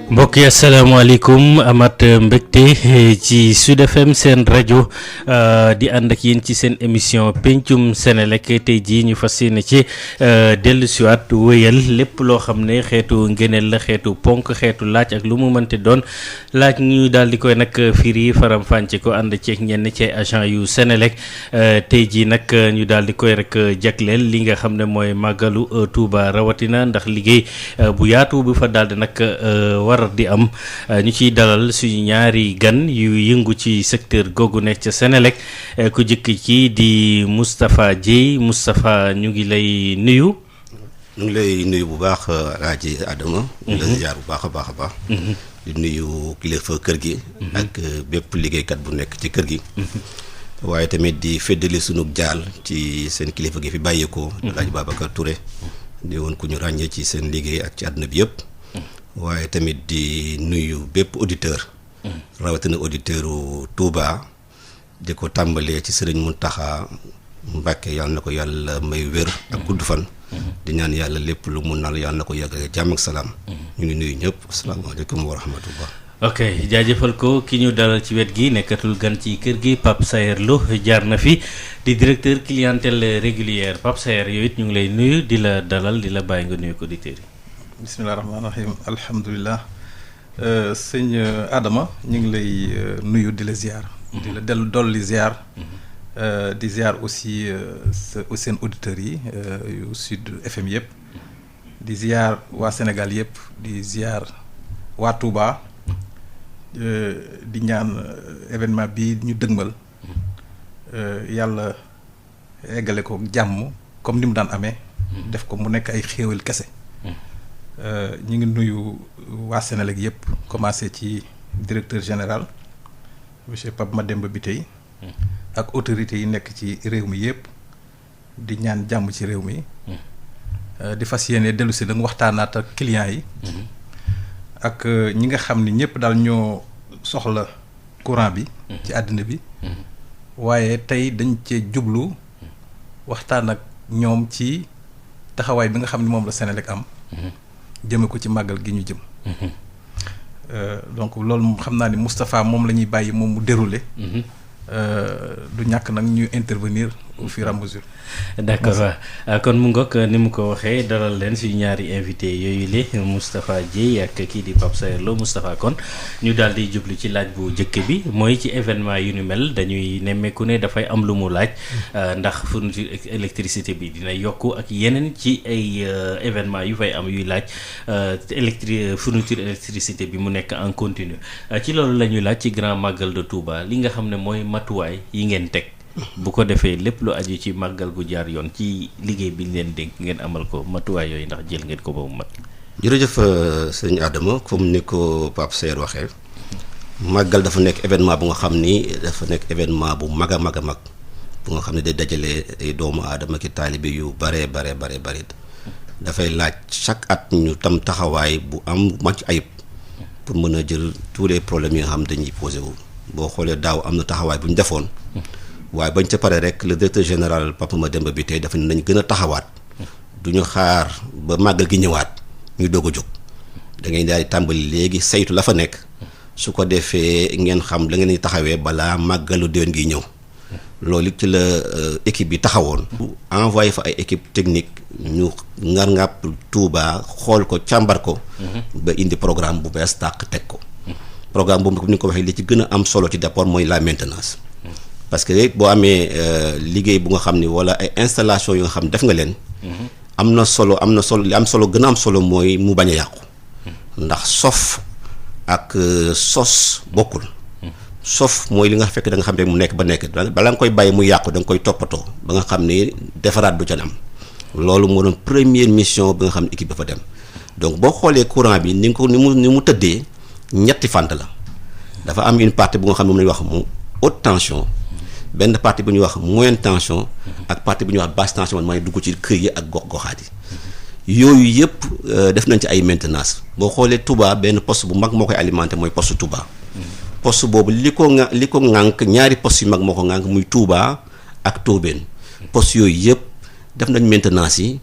mbokk yi asalaamaaleykum amat mbégte ci Sud FM seen rajo di ànd ak yéen ci seen émission pencum Senelec tey jii ñu fas yéene ci dellusiwaat wéyal lépp loo xam ne xeetu ngëneel la xeetu ponk xeetu laaj ak lu mu mënte doon laaj ñu daal di koy nag firi faram fànce ko ànd ceeg ñenn ci agent yu Senelec tey jii nag ñu daal di koy rek jagleel li nga xam ne mooy màggalu Touba rawatina ndax liggéey bu yaatu bu fa daal di nag war di am ñu ciy dalal suñu ñaari gan yu yëngu ci secteur googu nekk ca Senelec ku jëkk ci di Moustapha Dieye Moustapha ñu ngi lay nuyu. ñu ngi lay nuyu bu baax Alaaji Adama. ñu ngi lay ziar bu baax a baax a baax. di nuyu kilifa kër gi. ak bépp liggéeykat bu nekk ci kër gi. waaye tamit di feddali sunu jaal ci seen kilifa gi fi bàyyeekoo. Alaaji Babacar Touré. di woon ku ñu ràññee ci seen liggéey ak ci àdduna bi yëpp. waaye tamit di nuyu bépp auditeur rawatina auditeuru Touba di ko tàmbalee ci sëriñ Mountakha Mbacké yàlla na ko yàlla may wér ak gudd fan di ñaan yàlla lépp lu mun nal yàlla na ko yàggale jàmm ak salaam ñu ngi nuyu ñëpp asalaamaaleykum wa rahmatullah. ok jaajëfal ko ki ñu dalal ci wet gi nekkatul gan ci kër gi Pape Saer Lo jaar na fi di directeur clientèle régulière Pape Saer yooyu it ñu ngi lay nuyu di la dalal di la bàyyi nga nuyu ko auditeurs yi. bisimilah rahmaani rahiim alhamdulilah sëñ Adama ñu ngi lay nuyu di la ziar. di la dolli ziar. di ziar aussi seen auditeurs yi yu Sud FM yëpp. di ziar waa Sénégal yëpp di ziar waa Touba di ñaan événement bi ñu dëgmal yàlla eggale ko jàmm comme ni mu daan amee. def ko mu nekk ay xéewal kese. ñu ngi nuyu waa Senelec yëpp commencé ci directeur général monsieur Pape Mademba Bitèye ak autorités yi nekk ci réew mi yëpp di ñaan jàmm ci réew mi di fas yéene dellu si nag waxtaanaat ak clients yi ak ñi nga xam ni ñëpp daal ñoo soxla courant bi ci àddina bi waaye tey dañ cee jublu waxtaan ak ñoom ci taxawaay bi nga xam ni moom la Senelec am jëme ko ci màggal gi ñu jëm donc loolu moom xam naa ni Moustapha moom la ñuy bàyyi moom mu dérouler du ñàkk nag ñuy intervenir au fur et à mesure. d'accord kon mu ngoog ni mu ko waxee dalal leen suñu ñaari invité yooyu le Moustapha Dieye ak kii di Pape Saer Lo Moustapha kon ñu daal di jublu ci laaj bu njëkk bi mooy ci événement yu ni mel dañuy nemmeeku ne dafay am lu mu laaj ndax fourniture électricité bi dina yokk ak yeneen ci ay événement yu fay am yuy laaj fourniture électricité bi mu nekk en continu ci loolu la ñuy laaj ci grand magal de Touba li nga xam ne mooy matuwaay yi ngeen teg. bu ko defee lépp lu aju ci màggal gu jaar yoon ci liggéey bi ñu leen dénk ngeen amal ko matuwaay yooyu ndax jël ngeen ko ba mu mat. jërëjëf sëñ Adama comme ni ko Pape Saer waxee màggal dafa nekk événement bu nga xam ni dafa nekk événement bu mag a mag a mag bu nga xam ne day dajale ay doomu aadama ki taalibe yu bare dafay laaj chaque at ñu tam taxawaay bu am màcc ayib pour mën a jël tous les problèmes yi nga xam dañuy posé wu boo xoolee daaw am na taxawaay bu ñu defoon. waaye bañ ca pare rek le directeur général Pape Mademba Bitèye dafa ne nañ gën a taxawaat du ñu xaar ba màggal gi ñëwaat ñu doog a jóg da ngay daal di tàmbali léegi saytu la fa nekk su ko defee ngeen xam la ngeen di taxawee balaa màggalu déwén gi ñëw loolu ci la équipe bi taxawoon. envoyé fa ay équipe technique ñu ngar-ngàpp Touba xool ko càmbar ko. ba indi programme bu bees tàq teg ko. programme boobu ni nga ko waxee li ci gën a am solo ci d'abord mooy la maintenance. parce que boo amee liggéey bu nga xam ni wala ay installation yu nga xam def nga leen. am na solo li am solo gën a am solo mooy mu bañ a yàqu. ndax sof ak sos bokkul. sof mooy li nga fekk da nga xam ne mu nekk ba nekk balaa nga koy bàyyi mu yàqu da nga koy toppatoo ba nga xam ni defaraat du ca am. loolu moo doon première mission bi nga xam ne équipe dafa dem donc boo xoolee courant bi ni mu tëddee ñetti fànn la dafa am une partie bu nga xam ne moom la ñuy wax mu haute tension. benn partie bu ñuy wax moyenne tension ak partie bu ñuy wax basse tension mooy dugg ci kër yi ak gox-goxaat yi yooyu yëpp def nañ ci ay maintenance boo xoolee Touba benn poste bu mag moo koy alimenté mooy poste Touba. poste boobu li ko ŋànk ñaari poste yu mag moo ko ŋànk muy Touba ak Tobène poste yooyu yëpp def nañ maintenance yi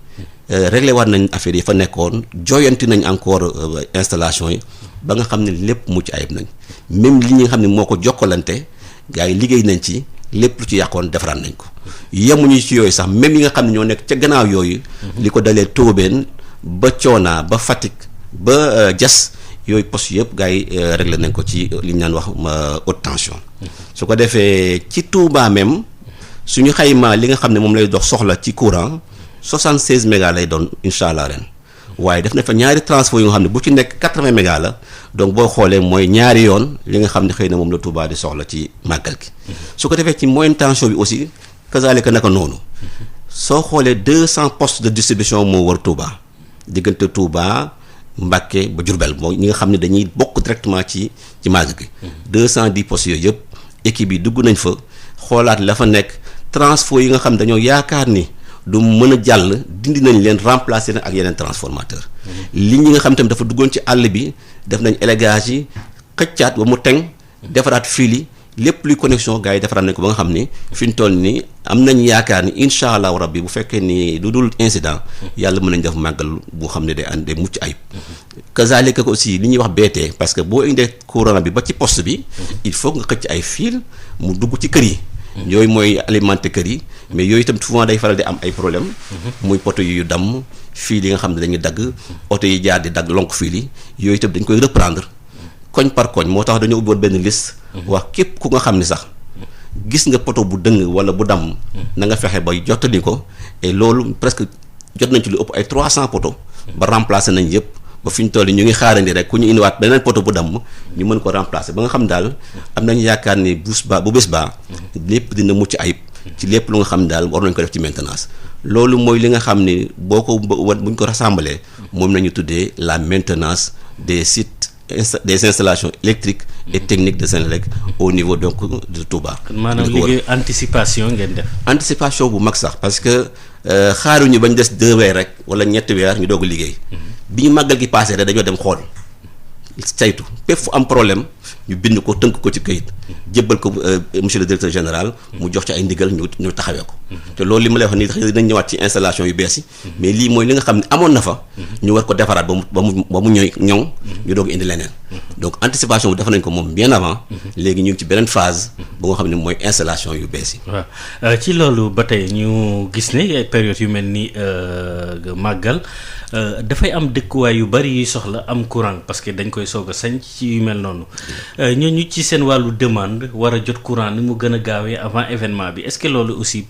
réglé waat nañ affaire yi fa nekkoon jooyanti nañ encore installation yi ba nga xam ne lépp mucc ayib nañ même li ñi nga xam ne moo ko jokkalante gars yi liggéey nañ ci lépp lu ci yàqoon defaraat nañ ko yemuñu ci yooyu sax même yi nga xam ne ñoo nekk ca gannaaw yooyu li ko dalee Tóobeen ba Coona ba Fatick ba Diass yooyu poste yëpp gars yi réglé nañ ko ci li ñu naan wax haute tension su ko defee ci Touba même suñu xaymaa li nga xam ne moom lay dox soxla ci courant 76 mégas lay doon incha allah ren waaye def na fa ñaari transfo yu nga xam ne bu ci nekk 80 mégas la donc boo xoolee mooy ñaari yoon li nga xam ne xëy na moom la Touba di soxla ci màggal gi su ko defee ci moyenne tension bi aussi kazaalika naka noonu soo xoolee 200 postes de distribution moo wër Touba diggante Touba Mbacké ba Diourbel mooy ñi nga xam ne dañuy bokk directement ci màggal gi 210 postes yooyu yëpp équipe yi dugg nañ fa xoolaat la fa nekk transfo yi nga xam ne dañoo yaakaar ni du mën a jàll dindi nañ leen remplacer na ak yeneen transformateur li ñi nga xam tamit dafa duggoon ci àll bi def nañ élégage yi xëccaat ba mu teng defaraat fil yi lépp luy connexion gars yi defaraat nañ ko ba nga xam ni fi ñu toll ni am nañ yaakaar ni incha allahu rabbi bu fekkee ni lu dul incident yàlla mën nañ def màggal bu xam ne day ànd mucc ayib kazalika ko aussi li ñuy wax BT parce que boo indee courant bi ba ci poste bi il faut nga xëcc ay fil mu dugg ci kër yi yooyu mooy alimenter kër yi mais yooyu itam souvent day faral di am ay problème muy poto yu damm fii li nga xam ne dañuy dagg oto yi jaar di dagg lonk fii li yooyu itam dañ koy reprendre koñ par koñ moo tax dañoo ubbi woon benn liste wax képp ku nga xam ne sax gis nga poto bu dëng wala bu damm na nga fexe ba jottali ko et loolu presque jot nañ ci lu ëpp ay 300 poto ba remplacer nañ yëpp ba fi ñu toll ñu ngi xaarandi rek ku ñu indiwaat beneen poto bu damm ñu mën ko remplacer ba nga xam daal am nañu yaakaar ni bu bés baa lépp dina mucc ayib ci lépp lu nga xam ne daal war nañ ko def ci maintenance loolu mooy li nga xam ni boo ko buñ ko rassemblé moom nañu tuddee la maintenance des sites des installations électriques et techniques de Senelec au niveau donc de Touba. maanaam liggéey anticipation ngeen def. anticipation bu mag sax parce que xaaruñu bañ des 2 weer rek wala ñetti weer ñu doog a liggéey. bi ñu màggal gi passé rek dañoo dem xool saytu fépp fu am problème ñu bind ko tënk ko ci këyit jébbal ko monsieur le directeur général mu jox ci ay ndigal ñu taxawee ko te loolu li ma lay wax nii dinañ ñëwaat ci installation yu bees yi mais lii mooy li nga xam ne amoon na fa ñu war ko defaraat ba mu ñoŋ ñu doog indi leneen donc anticipation bu def nañ ko moom bien avant léegi ñu ngi ci beneen phase bu nga xam ne mooy installation yu bees yi. waaw ci loolu ba tey ñu gis ne période yu mel ni màggal dafay am dëkkuwaay yu bari yuy soxla am courant parce que dañ koy soog a sañ ci yu mel noonu ñooñu ci seen wàllu demande war a jot courant ni mu gën a gaawee avant événement bi est-ce que loolu aussi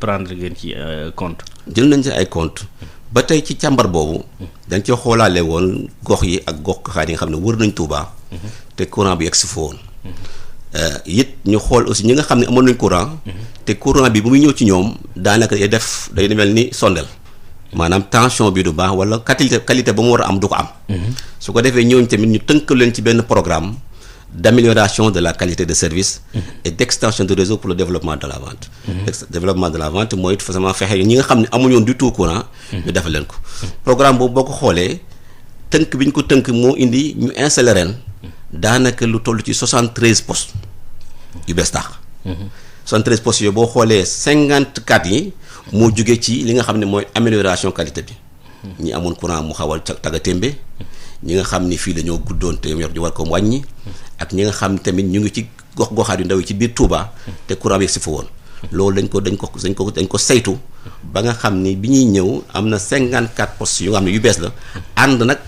prendre ngeen ci compte. jël nañ ci ay compte ba tey ci càmbar boobu dañ ci xoolaale woon gox yi ak gox xaar yi nga xam ne wër nañ Touba te courant bi yegg si fa woon it ñu xool aussi ñi nga xam ne amoon nañ courant te courant bi bu muy ñëw ci ñoom daanaka day mel ni sondel maanaam tension bi du baax wala qualité ba mu war a am du ko am su ko defee ñooñu tamit ñu tënk leen ci benn programme d'amélioration de la qualité de service et d'extension du réseau pour le développement de la vente développement de la vente mooy forcément fexe ñi nga xam ne amuñu woon du tout courant ñu defal leen ko programme boobu boo ko xoolee tënk bi ñu ko tënk moo indi ñu installé ren daanaka lu toll ci 73 postes yu bees tax 73 postes yooyu boo xoolee 54 yi moo jógee ci li nga xam ne mooy amélioration qualité bi ñi amoon courant mu xawal tagga témbe ñi nga xam ni fii dañoo guddoon te ñu war ko wàññi ak ñi nga xam tamit ñu ngi ci gox-goxaat yu ndaw yi ci biir Touba te courant bi si fa woon loolu dañ ko saytu ba nga xam ni bi ñuy ñëw am na 54 postes yu nga xam ne yu bees la ànd nag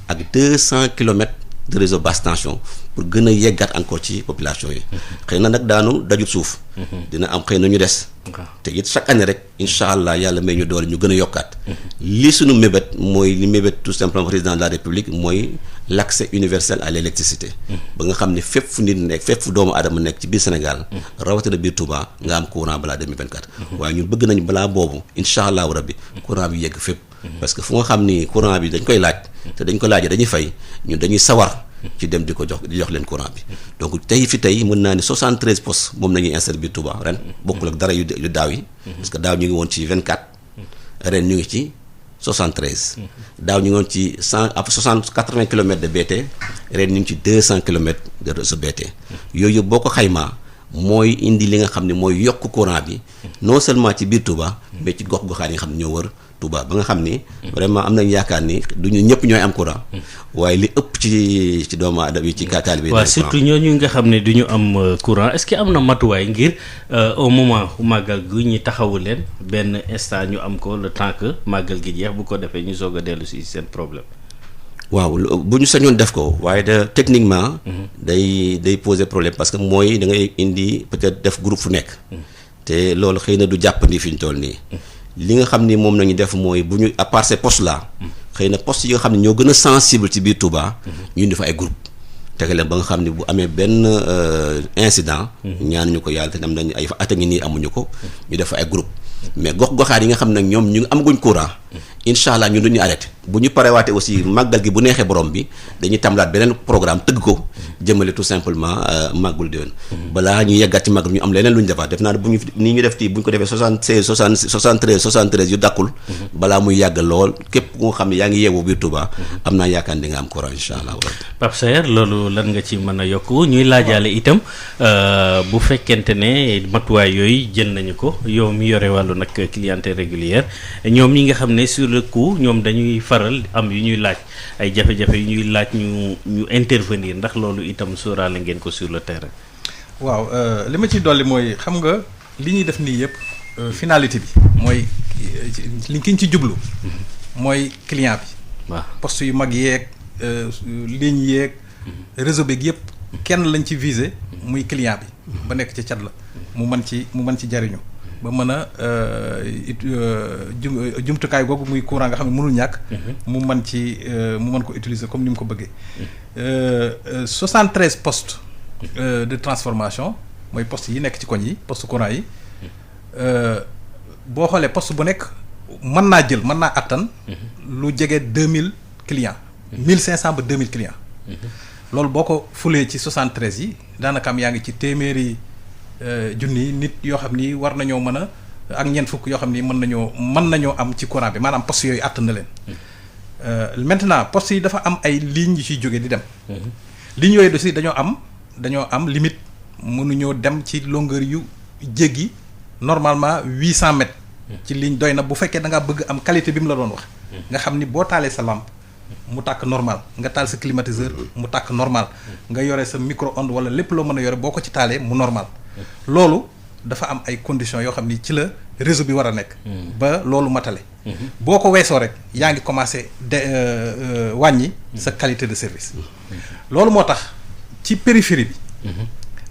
ak 200 kilomètres de réseau basse tension pour gën a yeggaat encore ci population yi xëy na nag daanu dajut suuf dina am xëy na ñu des te it chaque année rek incha allah yàlla may ñu doole ñu gën a yokkaat li suñu mébét mooy li mébét tout simplement président de la république mooy l'accès universel à l'électricité ba nga xam ne fépp fu nit nekk fépp fu doomu aadama nekk ci biir Sénégal rawatina biir Touba nga am courant balaa 2024 waaye ñun bëgg nañ balaa boobu incha allahu rabbi courant bi yegg fépp parce que fu nga xam ni courant bi dañ koy laaj te dañ ko laajee dañuy fay ñun dañuy sawar ci dem di jox leen courant bi donc tey mën naa ni 73 postes moom nañuy installé biir Touba ren bokkul ak dara yu daaw yi parce que daaw ñu ngi woon ci 24 ren ñu ngi ci 73 daaw ñu ngi woon ci 80 kilomètres de BT ren ñu ngi ci 200 kilomètres de réseau BT yooyu boo ko xaymaa mooy indi li nga xam ne mooy yokk courant bi non seulement ci biir Touba mais ci gox-goxaan yi nga xam ne ñoo wër Touba ba nga xam ni vraiment am nañ yaakaar ni duñu ñëpp ñooy am courant waaye li ëpp ci doomu aadama yi ci taalibe bi. waaw surtout ñooñu nga xam ne du ñu am courant est-ce que am na matuwaay ngir au moment màggal gi ñu taxawu leen benn instant ñu am ko le temps que màggal gi jeex bu ko defee ñu soog a dellu si seen problème. waaw bu ñu sañoon def ko waaye techniquement. day poser problème parce que mooy da ngay indi peut-être def groupe fu nekk. te loolu xëy na du jàppandi fi ñu toll nii. li nga xam ni moom nañu def mooy bu ñu à part ces postes là. xëy na postes yi nga xam ne ñoo gën a sensible ci biir Touba. ñu indi fa ay groupe tege leen ba nga xam ne bu amee benn incident. ñaanuñu ko yàlla te dem nañu ay at a ngi nii amuñu ko. ñu def fa ay groupe mais gox-goxaat yi nga xam ne ñoom ñu ngi amaguñ courant. incha allah ñun duñu arrêté bu ñu parewaatee aussi màggal gi bu neexee borom bi dañuy tàmbalaat beneen programme tëgg ko jëmale tout simplement màggul déwén. balaa ñu yeggaat ci màggal ñu am leneen lu ñu defaat def naa ne bu ñu nii ñu def tii bu ñu ko defee 76 73 yu dakkul. balaa muy yàgg lool képp ku nga xam ne yaa ngi yeewu biir Touba am naa yaakaar di nga am courant incha allah. Pape Saer loolu lan nga ci mën a yokk ñuy laajaale itam bu fekkente ne matuwaay yooyu jël nañu ko yow mi yore wàllu nag clientèle régulière ñoom ñi nga xam ne sur le coup ñoom dañuy faral am yu ñuy laaj ay jafe-jafe yu ñuy laaj ñu intervenir ndax loolu itam sóoraale ngeen ko sur le terrain. waaw li ma ciy dolli mooy xam nga li ñuy def nii yëpp finalité bi mooy li ki ñu ci jublu mooy client bi. waaw poste yu mag yeeg ligne yeeg réseau beeg yëpp kenn lañ ci viser muy client bi ba nekk ci cat la mu mën ci jariñu ba mën a jumtukaay googu muy courant nga xam ne mënul ñàkk. mu mën ko utiliser comme ni mu ko bëggee. 73 postes de transformation mooy postes yi nekk ci koñ yi poste courant yi boo xoolee poste bu nekk mën naa attan. lu jege 2000 clients. 1500 ba 2000 clients. loolu boo ko fulee ci 73 yi daanaka am yaa ngi ci téeméeri. junni nit yoo xam ni war nañoo mën a ak ñeent fukk yoo xam ni mën nañoo am ci courant bi maanaam poste yooyu àtt na leen. maintenant poste yi dafa am ay lignes yu ciy jóge di dem. lignes yooyu aussi dañoo am limite mënuñoo dem ci longueur yu jéggi normalement 800 mètres. ci ligne doy na bu fekkee da ngaa bëgg am qualité bi mu la doon wax. nga xam ni boo taalee sa lampe mu tàkk normal nga taal sa climatiseur mu tàkk normal nga yore sa micro-ondes wala lépp loo mën a yore boo ko ci taalee mu normal. loolu dafa am ay conditions yoo xam ni ci la réseau bi war a nekk. ba loolu matale. boo ko weesoo rek yaa ngi commencé wàññi sa qualité de service. loolu moo tax ci périphérie bi.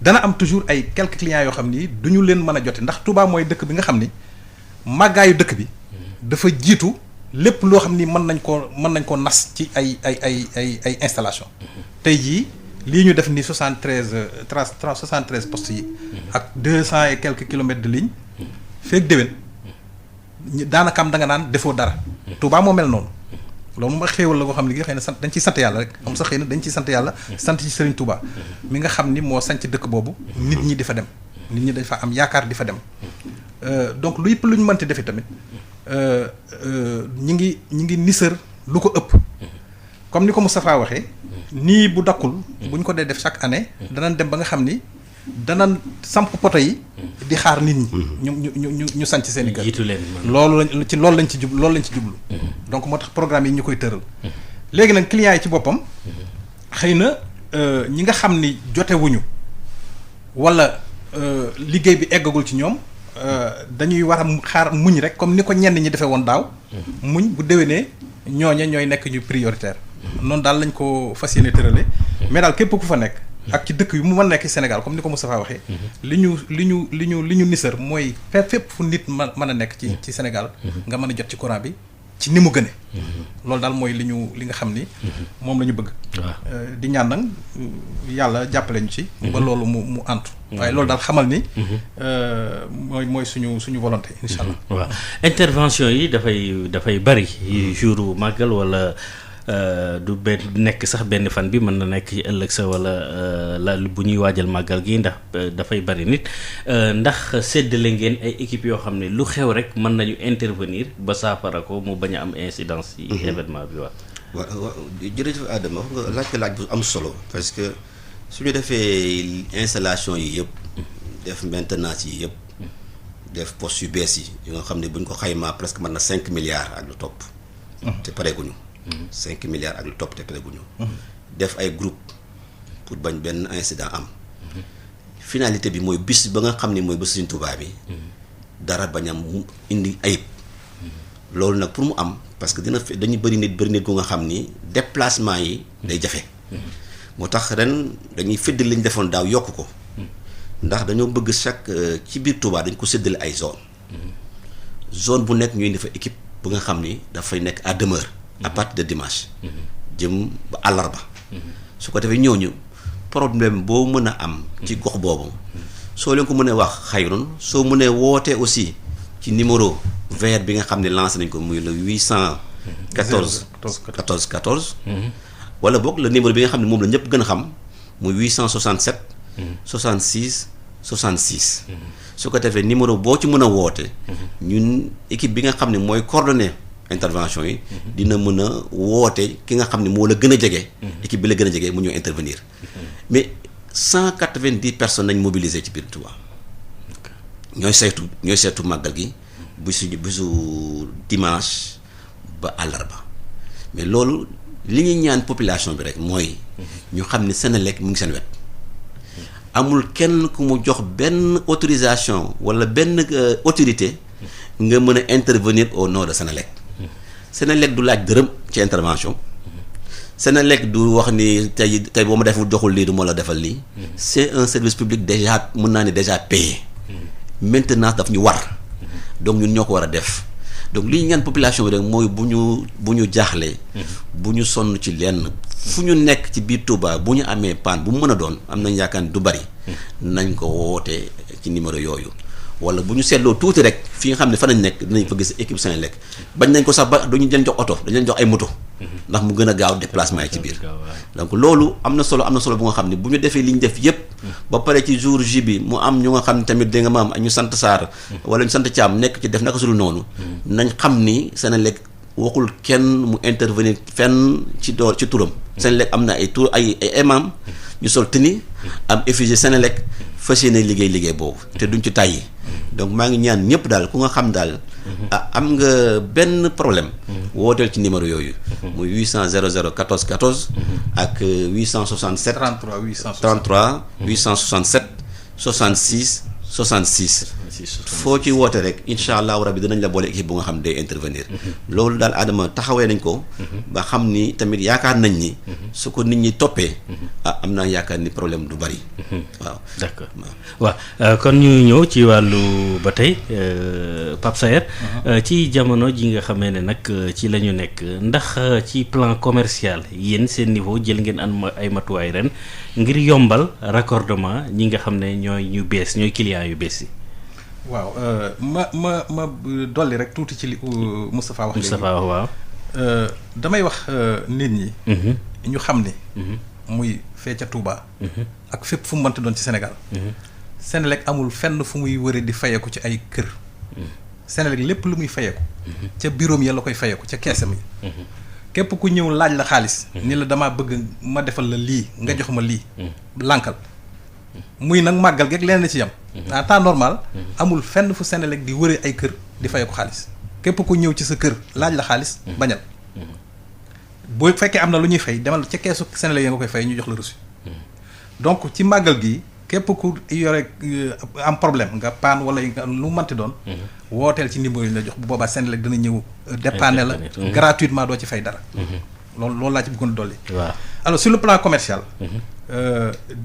dana am toujours ay quelques clients yoo xam ni du ñu leen mën a jote ndax Touba mooy dëkk bi nga xam ni màggaayu dëkk bi dafa jiitu lépp loo xam ni mën nañ koo nas ci ay installation tey jii. lii ñu def ni 73 postes yi. ak 200 et quelques kilomètres de ligne. feeg déwén daanaka da nga naan defoo dara. Touba moo mel noonu. loolu ma xéewal la koo xam ne xëy na dañ ciy sant yàlla rek am sax xëy na dañ ciy sant yàlla. sant ci Serigne Touba. mi nga xam ni moo sanc dëkk boobu. nit ñi di fa dem. nit ñi dañ fa am yaakaar di fa dem. donc lu yëpp lu ñu mënti defee tamit ñi ngi nisër lu ko ëpp. comme ni ko Moustapha waxee. nii bu dakkul bu ñu ko dee def chaque année danañ dem ba nga xam ni danañ samp poto yi di xaar nit ñi ñu sanc seen i kër loolu lañ ci jublu donc moo tax programme yi ñu koy tëral léegi nag clients yi ci boppam xëy na ñi nga xam ni jotewuñu wala liggéey bi eggagul ci ñoom dañuy war a xaar muñ rek comme ni ko ñenn ñi defee woon daaw muñ bu déwénee ñooña ñooy nekk ñu prioritaire noonu daal lañ ko fas yéene tërale mais daal képp ku fa nekk ak ci dëkk yu mu mën nekk Sénégal comme ni ko Moustapha waxee li ñu nisër mooy fépp fu nit mën a nekk ci Sénégal nga mën a jot ci courant bi ci ni mu gëne loolu daal mooy li nga xam ni moom la ñu bëgg di ñaan nag yàlla jàppale ñu ci ba loolu mu antu waaye loolu daal xamal ni mooy suñu volonté incha allah waaw intervention yi dafay bari jour màggal wala du nekk sax benn fan bi mën na nekk ci ëllëg sa wala bu ñuy waajal màggal gi ndax dafay bari nit ndax séddale ngeen ay équipes yoo xam ne lu xew rek mën nañu intervenir ba saafara ko mu bañ a am incidence ci événement bi waaw jërëjëf Adama wax nga laaj bu am solo parce que su ñu defee installation yi yëpp def maintenance yi yëpp def poste yu bees yi nga xam ne bu ñu ko xaymaa presque mën na 5 milliards ak lu topp. te pareeguñu. 5 milliards ak lu topp te pareeguñu. def ay groupe pour bañ benn incident am. finalité bi mooy bis ba nga xam ne mooy bés Sëriñ Tuubaa bi. dara bañ am mu indi ayib. loolu nag pour mu am parce que dañu bëri nit gu nga xam ni déplacement yi day jafe. moo tax ren dañuy féddali li ñu defoon daaw yokk ko. ndax dañoo bëgg ci biir Touba dañ ko séddale ay zone bu nekk ñu indi fa équipe bu nga xam ni dafay nekk à demeure. à partir de dimanche. jëm ba àllarba. su ko defee ñooñu problème boo mën a am. ci gox boobu. soo leen ko mënee wax xayrun soo mënee wootee aussi ci numéro vert bi nga xam ne lancé nañ ko muy le 814. 14 14. wala boog le numéro bi nga xam ne moom la ñëpp gën a xam muy 867. 66 66. su ko defee numéro boo ci mën a woote. ñun équipe bi nga xam ne mooy coordonné intervention yi. dina mën a woote ki nga xam ne moo la gën a jege. équipe bi la gën a jege mu ñëw intervenir. mais 190 personnes nañ mobilisé ci biir Touba. ñooy saytu màggal gi bisu dimanche ba àllarba mais loolu li ñuy ñaan population bi rek mooy. ñu xam ne Senelec mu ngi seen wet. amul kenn ku mu jox benn autorisation wala benn autorité nga mën a intervenir au nom de Senelec. Senelec du laaj dërëm ci intervention. Senelec du wax ni tey boo ma deful joxul lii du moo la defal lii. c'est un service public déjà mën naa ne déjà payé. maintenance daf ñu war. donc ñun ñoo ko war a def. donc li ñu ñaan population bi rek mooy bu ñu jaaxlee. bu ñu sonn ci lenn. fu ñu nekk ci biir Touba bu ñu amee panne bu mu mën a doon am nañ yaakaar ni du bari. nañ ko woote ci numéro yooyu. wala bu ñu seetloo tuuti rek fi nga xam ne fa nañ nekk dinañ fa gis équipe Senelec bañ nañ ko sax ba duñu leen jox oto dañ leen jox ay moto. ndax mu gën a gaaw déplacement yi ci biir. donc loolu am na solo bu nga xam ne bu ñu defee li ñu def yépp ba pare ci jour J bi mu am ñu nga xam ne tamit dégg nga maam ñu sant Sarr. wala ñu sant Thiam nekk ci def naka su dul noonu. nañ xam ni Senelec waxul kenn mu intervenir fenn ci turam. Senelec am na ay imam ñu sol tenue am effigie Senelec fas yéene liggéey boobu te duñ ci tàyyi. donc maa ngi ñaan ñëpp daal ku nga xam daal. am nga benn problème. wooteel ci numéro yooyu. muy 800 00 14 14. ak 867. 33 867 66 66. foo ci woote rek incha allahu rabi dinañ la boole équipe bu nga xam day intervenir. loolu daal Adama taxawee nañ ko. ba xam ni tamit yaakaar nañ ni. su ko nit ñi toppee. am naa yaakaar ni problème du bari. waaw d'accord waaw kon ñu ñëw ci wàllu ba tey Pape Saer. ci jamono ji nga xamee ne nag ci la ñu nekk ndax ci plan commercial yéen seen niveau jël ngeen ay matuwaay ren ngir yombal raccordement ñi nga xam ne ñooy clients yu bees yi. waaw ma dolli rek tuuti ci li Moustapha wax léegi. waaw. damay wax nit ñi. ñu xam ni. muy fee ca Touba. ak fépp fu mu mënti doon ci Sénégal. Senelec amul fenn fu muy wëre di fayeeku ci ay kër. Senelec lépp lu muy fayeeku. ca bureau ya la koy fayeeku ca keesam yi. képp ku ñëw laaj la xaalis. ni la damaa bëgg ma defal la lii nga jox ma lii. lànkal. muy nag màggal geeg leneen ci yam en temps normal amul fenn fu Senelec di wëre ay kër di fayee ko xaalis képp ku ñëw ci sa kër laaj la xaalis bañal boo fekkee am na lu ñuy fay demal ca keesu Senelec ya nga koy fay ñu jox la reçu donc ci màggal gi képp ku yore am problème nga paan wala lu manti doon wooteel ci numéro yi la jox bu boobaa Senelec dina ñëw dépanner la gratuitement doo ci fay dara loolu laa ci bëggoon a dolli alors sur le plan commercial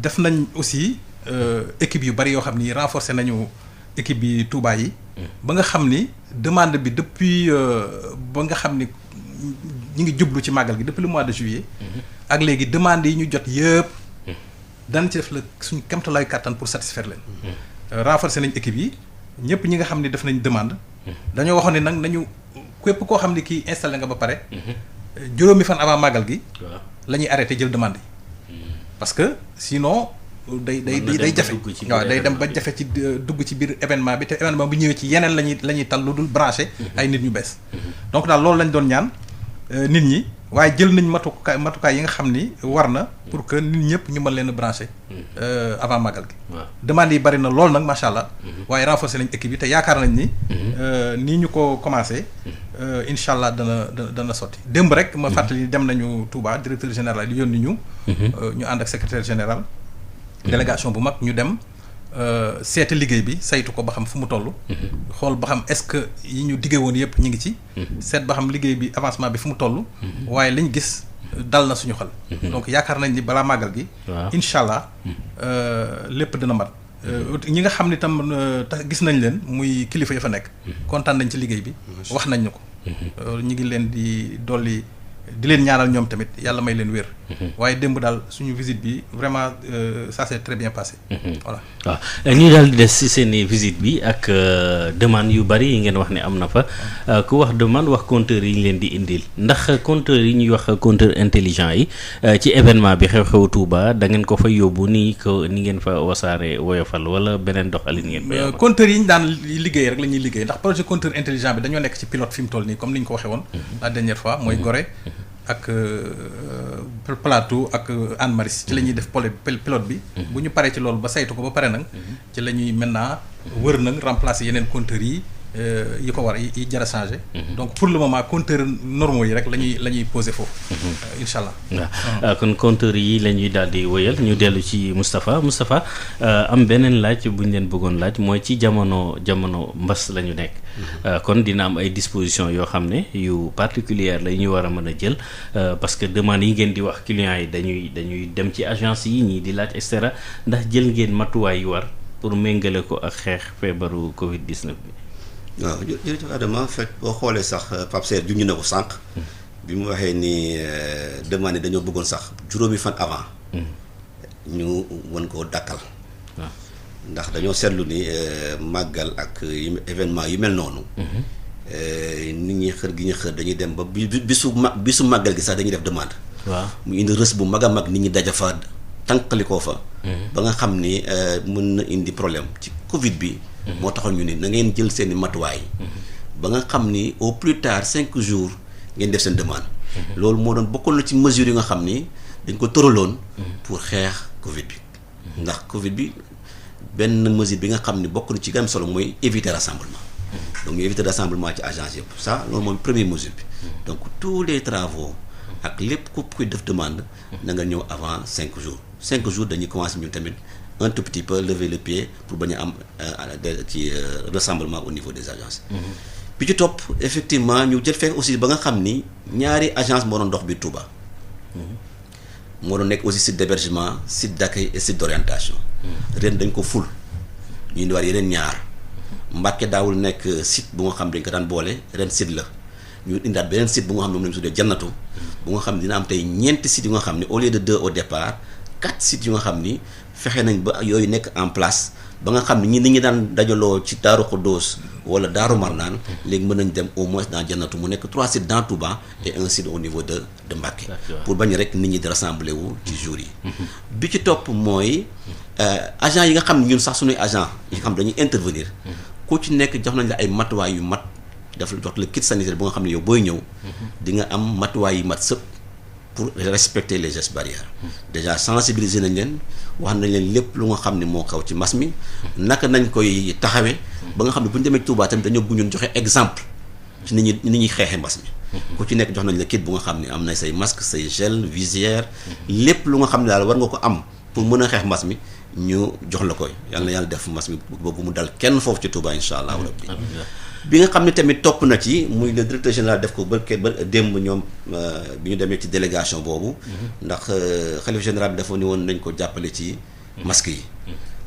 def nañ aussi équipe yu bari yoo xam ni renforcer nañu équipe bi Touba yi ba nga xam ni demande bi depuis ba nga xam ni ñu ngi jublu ci màggal gi depuis le mois de juillet ak léegi demande yi ñu jot yëpp danañ ci def la suñu kéemtalaay kàttan pour satisfaire leen renforcer nañ équipe yi ñëpp ñi nga xam ni def nañ demande dañoo waxoon ne nag nañu képp koo xam ni kii installé nga ba pare juróomi fan avant màggal gi la ñuy arrêté jël demande yi parce que sinon day jafe waaw day dem ba jafe ci dugg ci biir événement bi te événement bu ñëwee ci yeneen la ñuy tal lu dul branché ay nit ñu bees donc daal loolu lañ doon ñaan nit ñi waaye jël nañ matukaay yi nga xam ni war na pour que nit ñëpp ñu mën leen a branché avant màggal gi. demande yi bari na lool nag macha allah. waaye renforcer nañ équipe yi te yaakaar nañ ni. nii ñu ko commencé. incha allah dana sotti démb rek ma fàttali dem nañu Touba directeur général yi yónni ñu. ñu ànd ak secrétaire général. délégation bu mag ñu dem. seeti liggéey bi saytu ko ba xam fu mu toll. xool ba xam est-ce que yi ñu diggee woon yëpp ñu ngi ci. seet ba xam liggéey bi avancement bi fu mu toll. waaye liñ gis dal na suñu xel. donc yaakaar nañ ni balaa màggal gi. incha allah lépp dina mat. ñi nga xam ni tam gis nañ leen muy kilifa ya fa nekk. kontaan nañ ci liggéey bi. wax nañ ñu ko. ñu ngi leen di dolli. di leen ñaanal ñoom tamit yàlla may leen wér. waaye démb daal suñu visite bi vraiment ça s'est très bien passé. voilà waaw ñu daal di des ci seen visite bi ak demande yu bari yi ngeen wax ne am na fa ku wax demande wax compteur yi ñu leen di indil ndax compteur yi ñuy wax compteur intelligent yi ci événement bi xew-xew Touba da ngeen ko fa yóbbu ni ngeen fa wasaare woyofal wala beneen doxalin ngeen fa. compteur yi ñu daan liggéey rek la ñuy liggéey ndax projet compteur intelligent bi dañoo nekk ci pilote fi mu toll nii comme ni ñu ko waxee woon. la dernière fois mooy Gorée. ak plateau ak Anne Maris ci la ñuy def pilote bi. bu ñu paree ci loolu ba saytu ko ba pare nag. ci la ñuy maintenant wër nag remplacer yeneen compteurs yi ko war yi jar a changé. donc pour le moment compteurs normaux yi rek la ñuy posé foofu. incha allah. waaw kon compteurs yi la ñuy daal di wëyal ñu dellu ci Moustapha am beneen laaj bu ñu leen bëggoon laaj mooy ci jamono mbas la ñu nekk. kon dina am ay dispositions yoo xam ne yu particulières la ñu war a mën a jël parce que demande yi ngeen di wax clients yi dañuy dem ci agence yi ñii di laaj et cetera ndax jël ngeen matuwaay yu war pour méngale ko ak xeex feebaru Covid 19 bi. waaw jërëjëf Adama fekk boo xoolee sax Pape Serre junj na ko sànq. bi mu waxee ni demande yi dañoo bëggoon sax juróomi fan avant. ñu mën koo dakkal. ndax dañoo seetlu ni màggal ak événement yu mel noonu. nit ñi xër gi ñu xër dañuy dem ba bisu màggal gi sax dañuy def demande. waaw mu indi rës bu mag a mag nit ñi daja fa tànqalikoo fa. ba nga xam ni mën na indi problème ci Covid bi. moo taxoon ñu ni na ngeen jël seeni matuwaay. ba nga xam ni au plus tard 5 jours ngeen def seen demande. loolu moo doon bokkoon na ci mesures yi nga xam ni dañ ko tëraloon. pour xeex Covid bi. ndax Covid bi. benn mesure bi nga xam ne bokk na ci gën solo mooy éviter rassemblement. donc ñu éviter rassemblement ci agence yëpp ça loolu mooy première mesure bi. donc tous les travaux ak lépp ku koy def demande na nga ñëw avant 5 jours 5 jours dañuy commencer ñun tamit un tout petit peu lever le pied pour bañ a am ci rassemblement au niveau des agences. bi ci topp effectivement ñu jël fekk aussi ba nga xam ni ñaari agence moo doon dox bi Touba. moo doon nekk aussi site d'hébergement site d'accueil et site d'orientation. ren dañ ko ful ñu indiwaat yeneen ñaar Mbàkke daawul nekk site bu nga xam dañ ko daan boole ren site la ñu indaat beneen site bu nga xam ne moom la ñu tuddee jannatu bu nga xam ne dina am tey ñeenti sites yu nga xam ne au lieu de 2 au départ 4 sites yu nga xam ni fexe nañ ba yooyu nekk en place ba nga xam ne nit ñi daan dajaloo ci Daaru Xuddoos wala Daaru Marnaan léegi mën nañ dem au moins dans jannatu mu nekk 3 sites dans Touba et un site au niveau de Mbacké pour bañ rek nit ñi di rassembler wu ci jours yi. bi ci topp mooy agent yi nga xam ne ñun sax suñuy agent yi nga xam dañuy intervenir ku ci nekk jox nañ la ay matuwaay yu mat daf la jox la kit sanitaire bu nga xam ne yow booy ñëw di nga am matuwaay yu mat sëpp pour respecter les gestes barrières. déjà sensibiliser nañ leen wax nañ leen lépp lu nga xam ne moo xaw ci mbas mi naka nañ koy taxawee ba nga xam ne bu ñu demee Touba tamit dañoo bëgg ñun joxe exemple ci nit ñi xeexee mbas mi. ku ci nekk jox nañ la kit bu nga xam ne am na say masque say gel visière lépp lu nga xam ne daal war nga ko am pour mën a xeex mbas mi ñu jox la koy yàlla def mbas mi bu mu dal kenn foofu ci Touba incha allah rabbi bi nga xam ne tamit topp na ci muy le directeur général def ko ba démb ñoom bi ñu demee ci délégation boobu ndax xalif général bi dafa ni woon nañ ko jàppale ci masques yi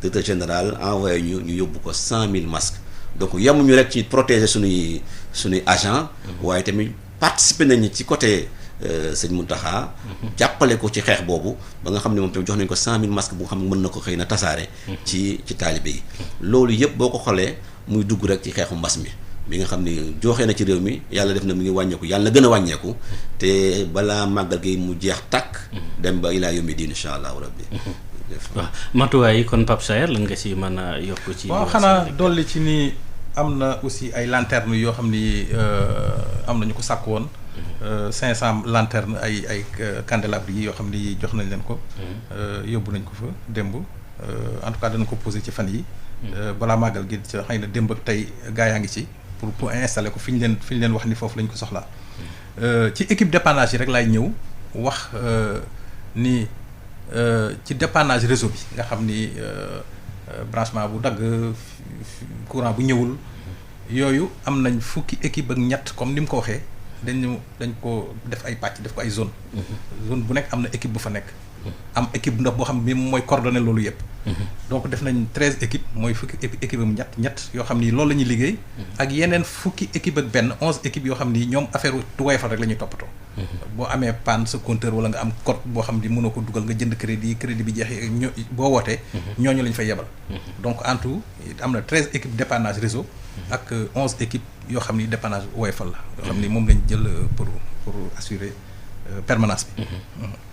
directeur général envoyé ñu yóbbu ko 100 000 masques donc yemuñu rek ci protéger suñuy agent waaye tamit participer nañu ci côté sëñ Mountakha jàppale ko ci xeex boobu ba nga xam ne moom tamit jox nañ ko 100 000 masques bu nga xam ne mën na ko xëy na tasaare ci taalibe yi loolu yëpp boo ko xoolee muy dugg rek ci xeexu mbas mi nga xam ne joxee na ci réew mi yàlla def na mu ngi wàññeeku yàlla na gën a wàññeeku te balaa màggal gi mu jeex tàkk dem ba ilaa yawmi diin incha allahu rabbi. waaw matuwaay yi kon Pape Saer lan nga si mën a yokk ci. waaw xanaa dolli ci ni am na aussi ay lanterne yoo xam ni am na ñu ko sàkk woon. 500 lanternes ay candélabres yi yoo xam ni jox nañ leen ko. yóbbu nañ ko fa démb en tout cas dana ko posé ci fan yi balaa màggal gi xëy na démb ak tey gaa yaa ngi ci pour installer ko fi ñu leen wax ni foofu lañ ko soxlaa. ci équipe dépannage yi rek laay ñëw wax ni ci dépannage réseau bi nga xam ni branchement bu dagg courant bu ñëwul yooyu am nañ fukki équipe ak ñett comme ni mu ko waxee dañ ko def ay pàcc def ko ay zone bu nekk am na équipe bu fa nekk. am équipe ndox boo xam ni mooy coordonné loolu yëpp. donc def nañ 13 équipes mooy fukki équipe am ñett yoo xam ni loolu la ñuy liggéey. ak yeneen fukki équipe ak benn 11 équipes yoo xam ni ñoom affaire Woyofal rek la ñuy toppatoo. boo amee panne sa compteur wala nga am code boo xam ni mënoo ko dugal nga jënd crédit bi jeexee boo wootee. ñooñu la ñu fay yebal. donc en tout am na 13 équipes dépannage réseau. ak 11 équipes yoo xam ni dépannage Woyofal la. yoo xam ni moom lañ jël pour assurer permanence bi.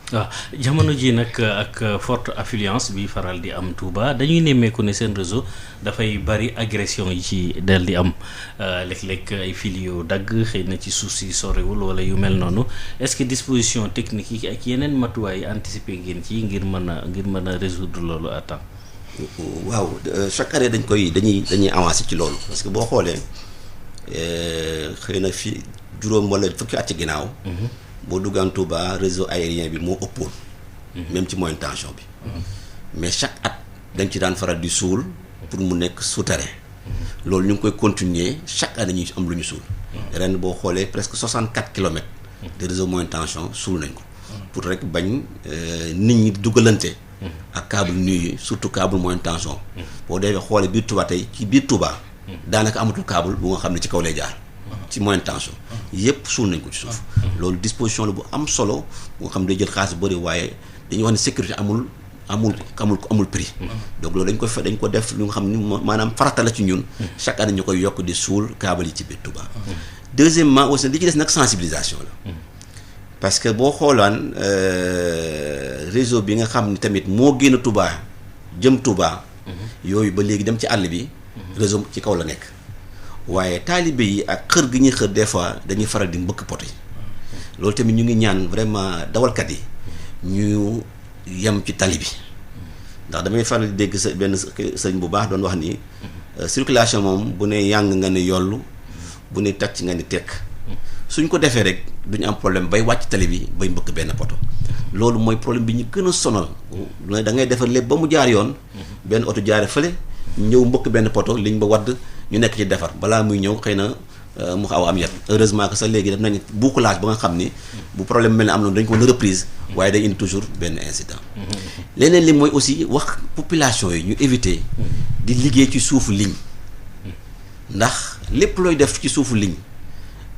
waaw jamono ji nag ak forte affluence bi faral di am Touba dañuy nemmeeku ne seen réseau dafay bari agression yi ci del di am léeg-léeg ay fil yu dagg xëy na ci suuf si sorewul wala yu mel noonu est-ce que disposition technique yi ak yeneen matuwaay anticiper ngeen ci ngir mën a résoudre loolu à temps. waaw chaque année dañuy avancer ci loolu parce que boo xoolee xëy na fi juróom wala fukki at ci ginnaaw. boo duggaan Touba réseau aérien bi moo ëppoon. même ci moyenne tension bi. mais chaque at dañ ci daan faral di suul pour mu nekk souterrain. loolu ñu ngi koy continuer chaque année ñu am lu ñu suul. ren boo xoolee presque 64 kilomètres. de réseau moyenne tension suul nañ ko. pour rek bañ nit ñi dugalante. ak câble nuit yi surtout câble moyenne tension. boo defee xoolee biir Touba tey ci biir Touba. daanaka amatul câble bu nga xam ne ci kaw lay jaar. ci moyenne tension yëpp suul nañ ko ci suuf. loolu disposition la bu am solo bu nga xam ne day jël xaalis bu bëri waaye dañuy wax ne sécurité amul prix. donc loolu dañ ko def lu nga xam ni maanaam farata la ci ñun. chaque année ñu koy yokk di suul câble yi ci biir Touba. deuxièmement aussi li ci des nag sensibilisation la. parce que boo xoolaan réseau bi nga xam ni tamit moo génn Touba jëm Touba. yooyu ba léegi dem ci àll bi. réseau ci kaw la nekk. waaye taalibe yi ak xër gi ñuy xër des fois dañuy faral di mbëkk poto yi loolu tamit ñu ngi ñaan vraiment dawalkat yi ñu yem ci tali bi ndax damay faral di dégg sa benn sëñ bu baax doon wax ni circulation moom bu ne yàng nga ne yollu bu ne tàcc nga ne tekk suñ ko defee rek duñu am problème bay wàcc tali bi bay mbëkk benn poto loolu mooy problème bi ñu gën a sonal da ngay defar lépp ba mu jaar yoon benn oto jaare fële ñëw mbëkk benn poto liñ ba wadd ñu nekk ci defar balaa muy ñëw xëy na mu xaw am yet heureusement que sax léegi def nañu bouclage ba nga xam ni bu problème mel ne am na dañ ko mën a reprise waaye day indi toujours benn incident. leneen li mooy aussi wax population yi ñu éviter di liggéey ci suufu ligne ndax lépp looy def ci suufu ligne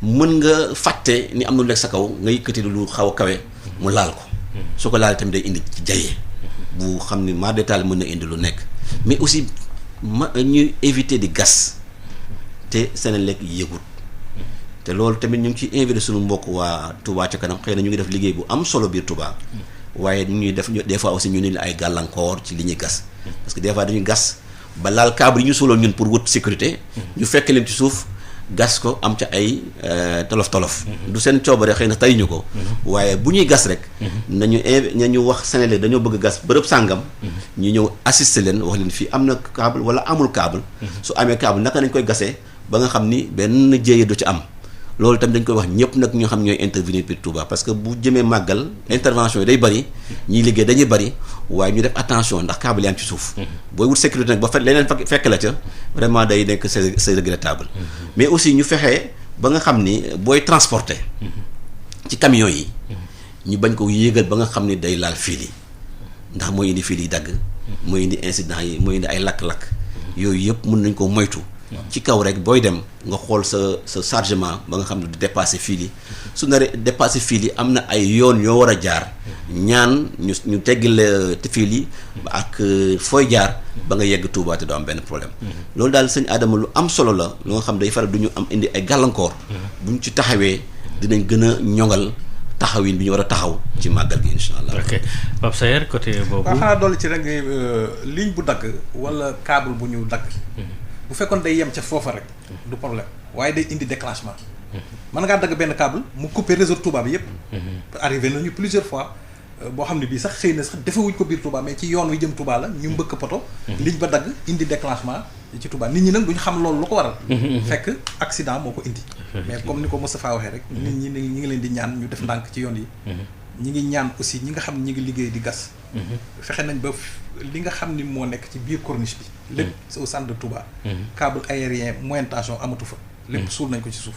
mën nga fàtte ni am na lu lekk sa kaw nga yëkkati lu xaw a kawe mu laal ko su ko laal tamit day indi ci jayee bu xam ni mar détail mën na indi lu nekk mais aussi ñuy éviter di gas te Senelec yëgut te loolu tamit ñu ngi ciy invité suñu mbokk waa Touba ca kanam xëy na ñu ngi def liggéey bu am solo biir Touba waaye ñu ñuy def des fois aussi ñu ne ay gàllankoor ci li ñuy gas parce que des fois dañuy gas ba laal câble yi ñu suuloon ñun pour wut sécurité ñu fekk leen ci suuf gas ko am ca ay tolof du seen coobare xëy na tayuñu ko waaye bu ñuy gas rek nañu wax Senelec dañoo bëgg gas bërëb sàngam ñu ñëw assister leen wax leen fii am na câble wala amul câble su amee câble naka nañ koy gasee ba nga xam ni benn jéye du ci am loolu tamit dañ koy wax ñëpp nag ñoo xam ñooy intervenir biir Touba parce que bu jëmee màggal intervention yi day bëri ñiy liggéey dañuy bëri waaye ñu def attention ndax câble yaa ngi ci suuf booy wut sécurité nag ba leneen fekk la ca vraiment day nekk c'est regrettable mais aussi ñu fexee ba nga xam ni booy transporter ci camion yi ñu bañ ko yéegal ba nga xam ni day laal fil yi ndax mooy indi fil yi dagg mooy indi incident yi mooy indi ay lakk-lakk yooyu yëpp mën nañ ko moytu ci kaw rek booy dem nga xool sa chargement ba nga xam ne du dépasser fil yi su naree dépasser fil yi am na ay yoon yoo war a jaar ñaan ñu teggil fil yi ak fooy jaar ba nga yegg Touba te doo am benn problème loolu daal sëñ Adama lu am solo la lu nga xam day faral du ñu am indi ay gàllankoor bu ñu ci taxawee dinañ gën a ñoŋal taxawin bi ñu war a taxaw ci màggal gi incha allah. ok Pape Saer côté boobu. waaw xanaa dolli ci rek ligne bu dagg wala câble bu ñu dagg. bu fekkoon day yem ca foofa rek du problème waaye day indi déclenchement mën ngaa dagg benn câble mu couper réseau Touba bi yëpp. arrivé nañu plusieurs fois boo xam ne bii sax xëy na sax defewuñ ko biir Touba mais ci yoon wi jëm Touba la ñu mbëkk poto. ligne ba dagg indi déclenchement ci Touba nit ñi nag duñ xam loolu lu ko waral. fekk accident moo ko indi. mais comme ni ko Moustapha waxee rek. nit ñi ñi ngi leen di ñaan ñu def ndànk ci yoon yi. ñi ngi ñaan aussi ñi nga xam ne ñi ngi liggéey di gas. fexe nañ ba li nga xam ni moo nekk ci biir corniche bi. lépp c'est au centre de Touba. câble aérien moyenne tension amatu fa. lépp suul nañ ko ci suuf.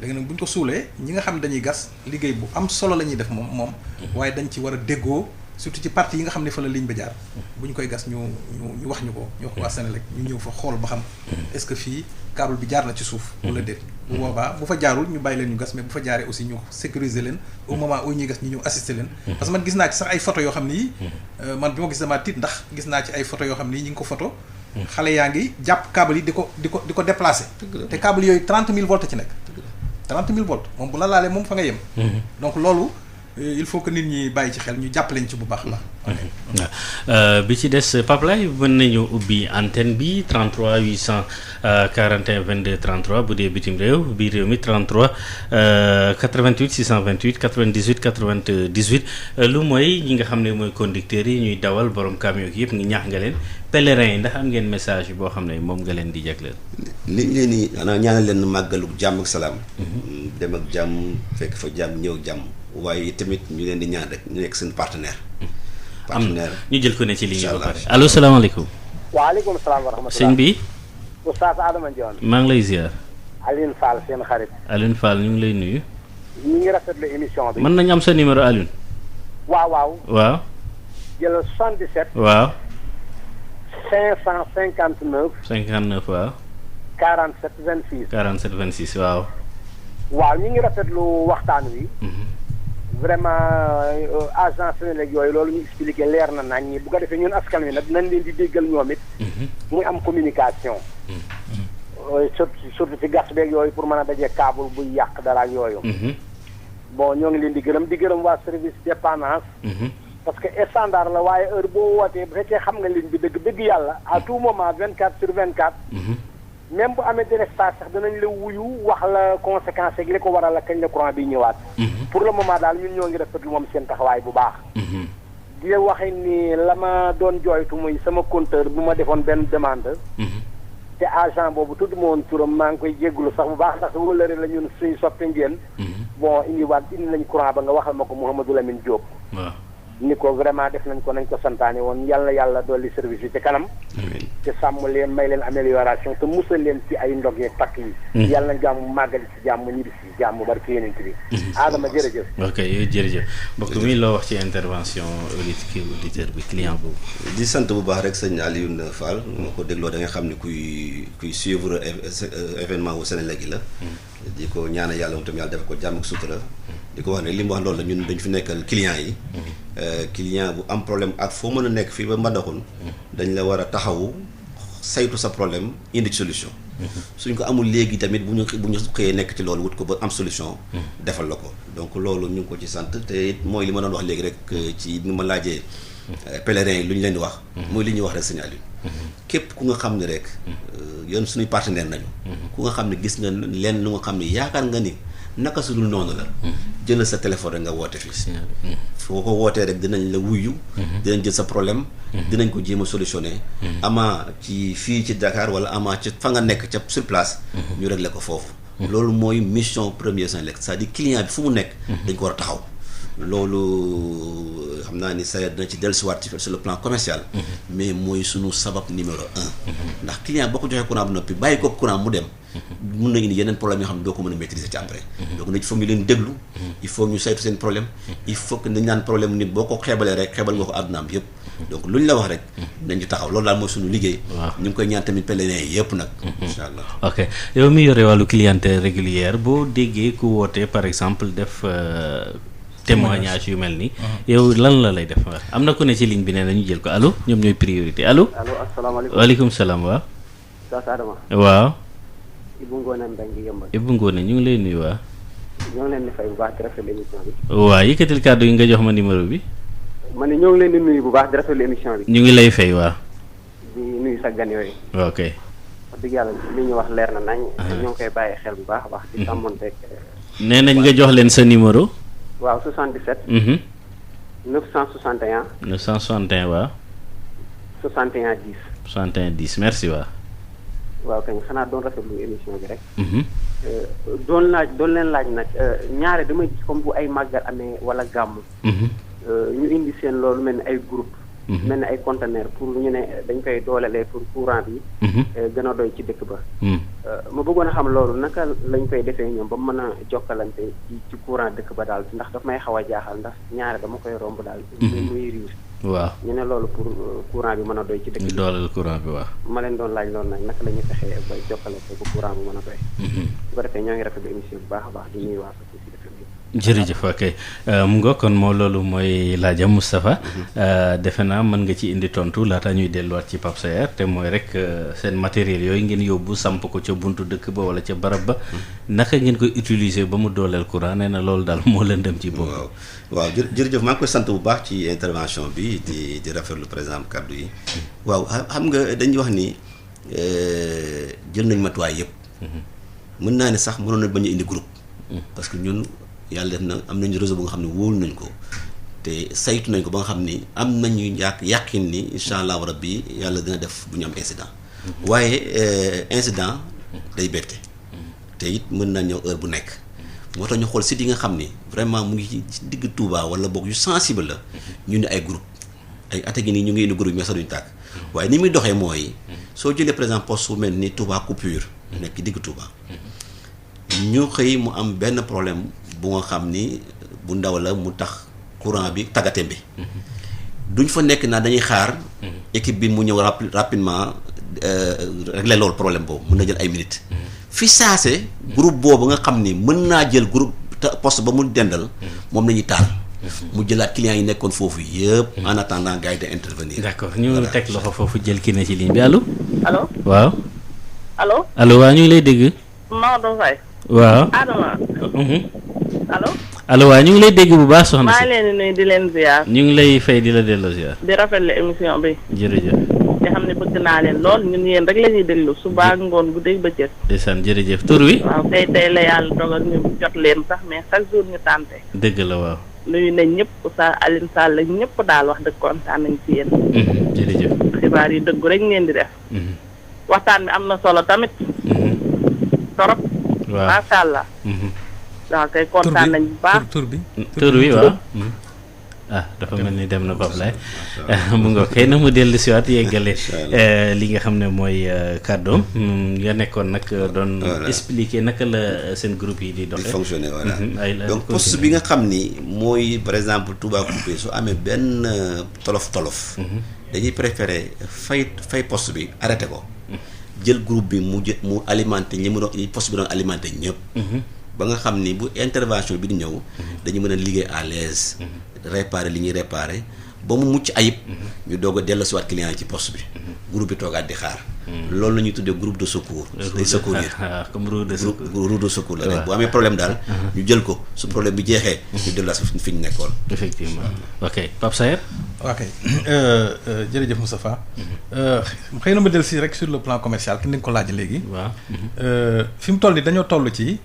léegi nag bu ñu ko suulee ñi nga xam ne dañuy gas liggéey bu am solo la ñuy def moom. waaye dañ ci war a déggoo surtout ci partie yi nga xam ne fa la ligne ba jaar. bu ñu koy gas ñu wax ñu ko ñu wax waa Senelec ñu ñëw fa xool ba xam. est-ce que fii câble bi jaar na ci suuf. wala déet bu boobaa bu fa jaarul ñu bàyyi leen ñu gas mais bu fa jaaree aussi ñu sécuriser leen au moment où ñuy gas ñu ñëw assister leen. parce que man gis naa ci sax ay photo yoo xam ni. man bi ma gis damaa tiit ndax gis naa ci ay photo yoo xam ni ñi ngi ko photo. xale yaa ngi jàpp câble yi di ko déplacer. te câble yooyu 30 000 volts ci nekk. 30 000 volts moom bu la laalee moom fa nga yem. donc loolu il faut que nit ñi bàyyi ci xel ñu jàpp leen ci bu baax la. bi ci des Pape Laye mën nañu ubbi antenne bi 33 841 22 33 bu dee bitim réew biir réew mi 33 88 628 98 98 lu mooy ñi nga xam ne mooy conducteurs yi ñuy dawal borom camion yi yëpp ngi ñaax nga leen pèlerins yi ndax am ngeen message boo xam ne moom nga leen di jagleel. li leen di ñaanal leen màggalu jàmm ak salaam. dem ak jàmm fekk fa jàmm ñëw ak jàmm. waaye tamit ñu leen di ñaan rek ñu nekk seen partenaire. partenaire ñu jël ko ne ci ligne bi ba pare allo salaamaaleykum. waaleykum salaam wa rahmatulah. sëñ bi. Oustaz Adama Ndione. maa ngi lay ziar. Alioune Fall seen xarit. Alioune Fall ñu ngi lay nuyu. ñu ngi rafetlu émission bi. mën nañu am sa numéro Alioune. waaw. jëlal 77. waaw. 559. 59 waaw. 47 26. 47 26 waaw. waaw ñu ngi rafetlu waxtaan wi. vraiment agence Senelec yooyu loolu ñu expliqué leer na nañ ñi bu ko defee ñun askan wi nag dinañ leen di déggal ñoom it. muy am communication. surtout ci gas beeg yooyu pour mën a dajee câble buy yàq dara ak yooyu. bon ñoo ngi leen di gërëm waa service dépendance. parce que standard la waaye heure boo wootee bu fekkee xam nga ligne bi dëgg yàlla à tout moment 24/24. même bu amee délestage sax danañ la wuyu wax la conséquences yi li ko waral la kañ la courant bi ñëwaat. pour le moment daal ñun ñoo ngi rafetlu moom seen taxawaay bu baax. di waxe ni la ma doon jooytu muy sama compteur bu ma defoon benn demande. te agent boobu tudd ma woon turam maa ngi koy jéggulu sax bu baax ndax wëllëre la ñun suñu soppe ngeen. bon indi nañ courant ba nga waxal ma ko Mouhamadou Lamine Diop. waaw. ni ko vraiment def nañ ko santaane woon yàlla dolli service bi ci kanam. te sàmm leen may leen amélioration te musal leen ci ay ndog yeeg pakk yi. yàlla na jàmm màggali ci jàmm ñibbi ci jàmm barki yeneen bi. Adama jërëjëf. ok jërëjëf mbokk mi loo wax ci intervention auditeur bi client boobu. di sant bu baax rek sëñ Alioune Fall. moo ko dégloo da nga xam ne kuy suivre événement wu Senelec yi la. di ko ñaanal yàlla moom tamit yàlla def ko jàmm ak sutura. di ko wax ne li mu wax loolu la ñun dañu fi nekkal client yi. client bu am problème ak foo mën a nekk fii ba Mbadakhoune. dañ la war a taxawu saytu sa problème indi solution. suñ ko amul léegi tamit bu ñu xëyee nekk ci loolu wut ko ba am solution. defal la ko donc loolu ñu ngi ko ci sant te it mooy li ma doon wax léegi rek ci bi ma laajee. pèlerins yi lu ñu leen di wax. mooy li ñuy wax rek sëñ Aliou. képp ku nga xam ne rek. yoon suñuy partenaire nañu. ku nga xam ne gis nga leen lu nga xam ne yaakaar nga ni. naka su dul noonu la. jëlal sa téléphone rek nga woote fii. foo ko wootee rek dinañ la wuyu. dinañ jël sa problème. dinañ ko jéem a solutionné. ama ci fii ci Dakar wala ama ci fa nga nekk ca sur place. ñu réglé ko foofu. loolu mooy mission première Senelec c'est-à-dire client bi fu mu nekk. dañ ko war a taxaw. loolu xam naa ni sa dina ci dellusiwaat sur le plan commercial. mais mooy sunu sabab numéro 1. ndax client boo ko joxee courant bu noppi bàyyi ko courant mu dem. mun na indi yeneen problème yoo xam ne doo ko mën a maîtriser ci après. donc nag il faut ñu leen déglu. il faut ñu saytu seen problème. il faut que dañ naan problème nit boo ko xeebalee rek xeebal nga ko àddunaam yëpp. donc lu ñu la wax rek. nañu taxaw loolu daal mooy sunu liggéey. waaw ñu ngi koy ñaan tamit pèlerins yi yëpp nag. incha allah ok yow mi yore wàllu clientèle régulière boo déggee ku woote par exemple def. témoignage yu mel ni yow lan la lay def am na ku ne ci ligne bi nee na ñu jël ko allo ñoom ñooy priorité allo. allo asalaamaaleykum waaleykum salaam waaw. Oustaz Adama. waaw. Ibou Ngone Mbengue yëmbal. Ibou Ngone ñu ngi lay nuyu waa. ñoo ngi leen di fay bu baax di rafetlu émission bi. waaw yëkkatil kàddu yi nga jox ma numéro bi. ma ne ñoo ngi leen di nuyu bu baax di rafetlu émission bi. ñu ngi lay fay waa. di nuyu sa gan yooyu. ok. wax dëgg yàlla li ñu wax leer na nañ. ñoo ngi koy bàyyi xel bu baax a baax. di sàmmonteeg. nee nañ nga jox leen sa numéro. waaw 77. 961. 961 waaw. 61 10. 61 10 merci waaw. waaw kañ xanaa doon rafetlu émission bi rek. doon leen laaj nag ñaare dama gis comme bu ay màggal amee wala gàmmu. ñu indi seen loolu mel ni ay groupe mel ni ay conteneur pour ñu ne dañ koy doolelee pour courant bi. gën a doy ci dëkk ba. ma bëggoon a xam loolu naka lañ koy defee ñoom ba mën a jokkalante ci courant dëkk ba daal ndax daf may xaw a jaaxal ndax ñaare dama koy romb daal. muy riir. waaw ñu ne loolu pour courant bi mën a doy ci dëkk bi. dooleel courant bi waaw. ma leen doon laaj loolu nag naka la ñuy fexee ba jokkalante ba courant bi mën a doy. bu ko defee ñoo ngi rafetlu émission bu baax a baax di nuyu waa Sud FM bi. jërëjëf ok mu nga kon moo loolu mooy laajam Moustapha defe naa mën nga ci indi tontu laata ñuy delluwaat ci Pape Saer te mooy rek seen matériel yooyu ngeen yóbbu samp ko ca buntu dëkk ba wala ca barab ba naka ngeen koy utiliser ba mu dooleel courant nee na loolu daal moo leen dem ci boobu. waaw jërëjëf maa ngi koy sant bu baax ci intervention bi di rafetlu par exemple kàddu yi. waaw xam nga dañuy wax ni jël nañ matuwaay yëpp. mën naa ne sax mënoon na bañ a indi groupe. parce que ñun. yàlla def na am nañu réseau bu nga xam ne wóolu nañ ko te saytu nañ ko ba nga xam ni am nañu yàqin ni incha allahu rabbi yàlla dina def bu ñu am incident. waaye incident day bette. te it mën naa ñëw heure bu nekk. moo tax ñu xool sites yi nga xam ni vraiment mu ngi ci digg Touba wala boog yu sensible la. ñu ne ay groupe ay at gi nii ñu ngi indi groupe yi mais sax duñu tàkk. waaye ni muy doxee mooy soo jëlee par exemple poste bu mel ni Touba coupure. nekk ci digg Touba. ñu xëy mu am benn problème. bu nga xam ni bu ndaw la mu tax courant bi tàggatem bi duñ fa nekk naa dañuy xaar équipe bi mu ñëw rapidement régler loolu problème boobu mën na jël ay minutes fi saase groupe boobu nga xam ni mën naa jël groupe poste ba mu dendal moom nañuy taal mu jëlaat clients yi nekkoon foofu yëpp en attendant gars yi de intervenir. d'accord ñu teg loxo foofu jël ki ne ci ligne bi allo. allo waaw. allo. allo waaw ñu ngi lay dégg. Maodo Faye. waaw. Adama. allo. allo waaw ñu ngi lay dégg bu baax soxna si. maa ngi leen di nuyu di leen ziar. ñu ngi lay fay di la delloo ziar. di rafetlu émission bi. jërëjëf. te xam ne bëgg naa leen lool ñun yéen rek la ñuy déglu suba ak ngoon bu dégg bëccëg. ndeysaan jërëjëf tur wi. waaw tey la yàlla dogal ñu jot leen sax mais chaque jour ñu tànte. dëgg la waaw. nuyu nañ ñëpp Oustaz Alioune Sall la ñëpp daal wax dëgg kontaan nañ ci yéen. jërëjëf. xibaar yi dëggu rek ngeen di def. waxtaan bi am na solo tamit. torop. waaw macha allah. waaw kay kontaan nañ bu baax tur bi waaw. dafa mel ni dem na Pape Laye mu nga xëy na mu dellu si waat yeggale li nga xam ne mooy kàddoom nga nekkoon nag doon expliquer naka la seen groupe yi di doxee. di fonctionner voilà donc poste bi nga xam ni mooy par exemple Touba Coupé su amee benn tolof dañuy préférer fay poste bi arrêté ko jël groupe bi mu alimenté ñi mu doon poste bi doon alimenté ñëpp. ba nga xam ni bu intervention bi di ñëw dañu mën a liggéey à l'aise réparer li ñuy réparer ba mu mucc ayib ñu doog a dellusiwaat client yi ci poste bi groupe bi toogaat di xaar loolu la ñuy tuddee groupe de secours day secourir comme roue de secours la rek bu amee problème daal ñu jël ko su problème bi jeexee ñu delluwaat fi ñu nekkoon effectivement ok Pape Saer ok jërëjëf Moustapha xëy na ma dellu si rek sur le plan commercial ki ni nga ko laaj léegi waaw fi mu toll ni dañoo toll ci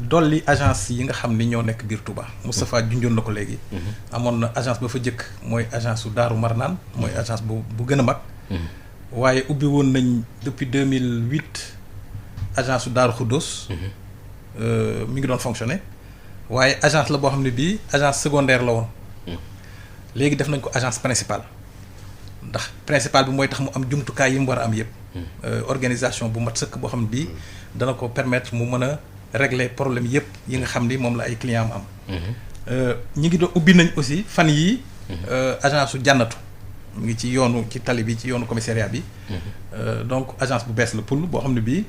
dolli agence yi nga xam ni ñoo nekk biir Touba Moustapha junjoon na ko léegi amoon na agence ba fa jëkk mooy agence su Daaru Marnaan mooy agence bu gën a mag waaye ubbi woon nañ depuis 2008 agence su Daaru Khoudoss mi ngi doon fonctionner waaye agence la boo xam ne bii agence secondaire la woon léegi def nañ ko agence principale ndax principale bi mooy tax mu am jumtukaay yi mu war a am yëpp organisation bu mat sëkk boo xam ne bii dana ko permettre mu mën a régler problème yëpp yi nga xam ni moom la ay client am ñi ngi doon ubbi nañ aussi fan yii agence su jànnatu mu ngi ci yoonu ci tali bi ci yoonu commissariat bi donc agence bu bees la pour boo xam ne bii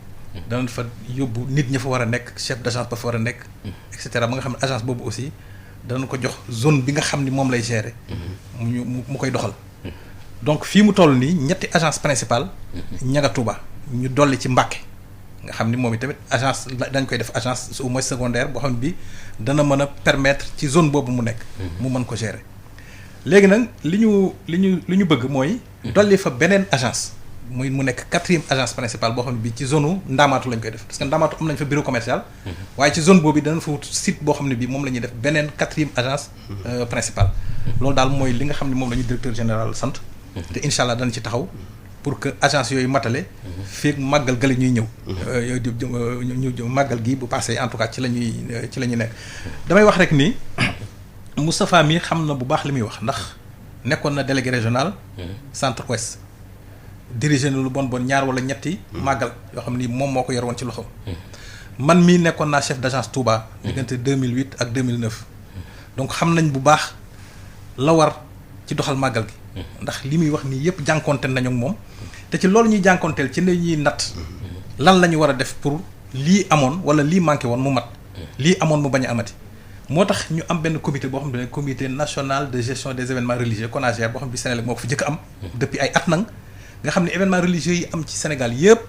danañ fa yóbbu nit ña fa war a nekk chef d'agence ba fa war a nekk et cetera ba nga xam ne agence boobu aussi danañ ko jox zone bi nga xam ni moom lay gérer mu koy doxal donc fii mu toll nii ñetti agence principale ñaga Touba ñu dolli ci Mbàkke nga xam ni moom i tamit agence dañ koy def agence au moins secondaire boo xam ne bii dana mën a permettre ci zone boobu mu nekk mu mën ko gérer léegi nag li ñu bëgg mooy dolli fa beneen agence muy mu nekk 4e agence principale boo xam ne bii ci zone u Ndaamaatu lañ koy def parce que Ndaamaatu am nañ fa bureau commercial. waaye ci zone boobu danañ fa wut site boo xam ne bii moom la ñuy def beneen 4e agence principale. loolu daal mooy li nga xam ne moom la ñu directeur général sant. te incha allah danañ ci taxaw pour que agence yooyu matale. feeg màggal gale ñuy ñëw. ñu màggal gi bu passé en tout cas ci la ñuy nekk. damay wax rek ni Moustapha mi xam na bu baax li muy wax ndax nekkoon na délégué régional. centre ouest. dirigé na lu bon ñaar wala ñetti. màggal yoo xam ni moom moo ko yor woon ci loxoom. man mii nekkoon naa chef d'agence Touba. diggante 2008 ak 2009. donc xam nañ bu baax la war ci doxal màggal gi. ndax li muy wax nii yëpp jànkonteel nañu ak moom. te ci loolu ñuy jànkonteel ci la ñuy natt. lan la ñu war a def pour lii amoon wala lii manqué woon mu mat. lii amoon mu bañ a amati. moo tax ñu am benn comité boo xam ne comité national de gestion des événements religieux CONAGER boo xam ne Sénégal moo ko fi jëkk am. depuis ay at nag. nga xam ne événements religieux yi am ci Sénégal yëpp.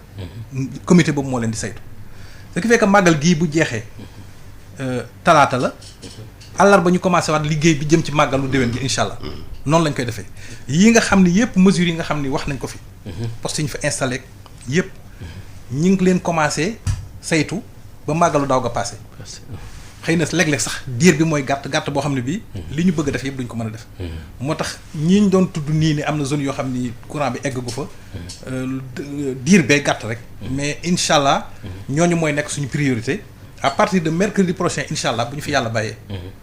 comité boobu moo leen di saytu. ce qui fait que màggal gii bu jeexee talaata la. àllarba ñu commencé waat liggéey bi jëm ci màggalu déwén gi incha allah. noonu lañ koy defee yi nga xam ne yëpp mesures yi nga xam ne wax nañ ko fi. poste yi ñu fa installé yëpp ñu ngi leen commencé saytu ba màggalu daaw ga passé. xëy na léeg-léeg sax diir bi mooy gàtt boo xam ne bii. li ñu bëgg a def yëpp duñ ko mën a def. moo tax ñi ñu doon tudd nii ne am na zone yoo xam ni courant bi egg gu fa. diir bee gàtt rek. mais incha allah. ñooñu mooy nekk suñu priorité. à partir de mercredi prochain incha allah bu ñu fi yàlla bàyyee.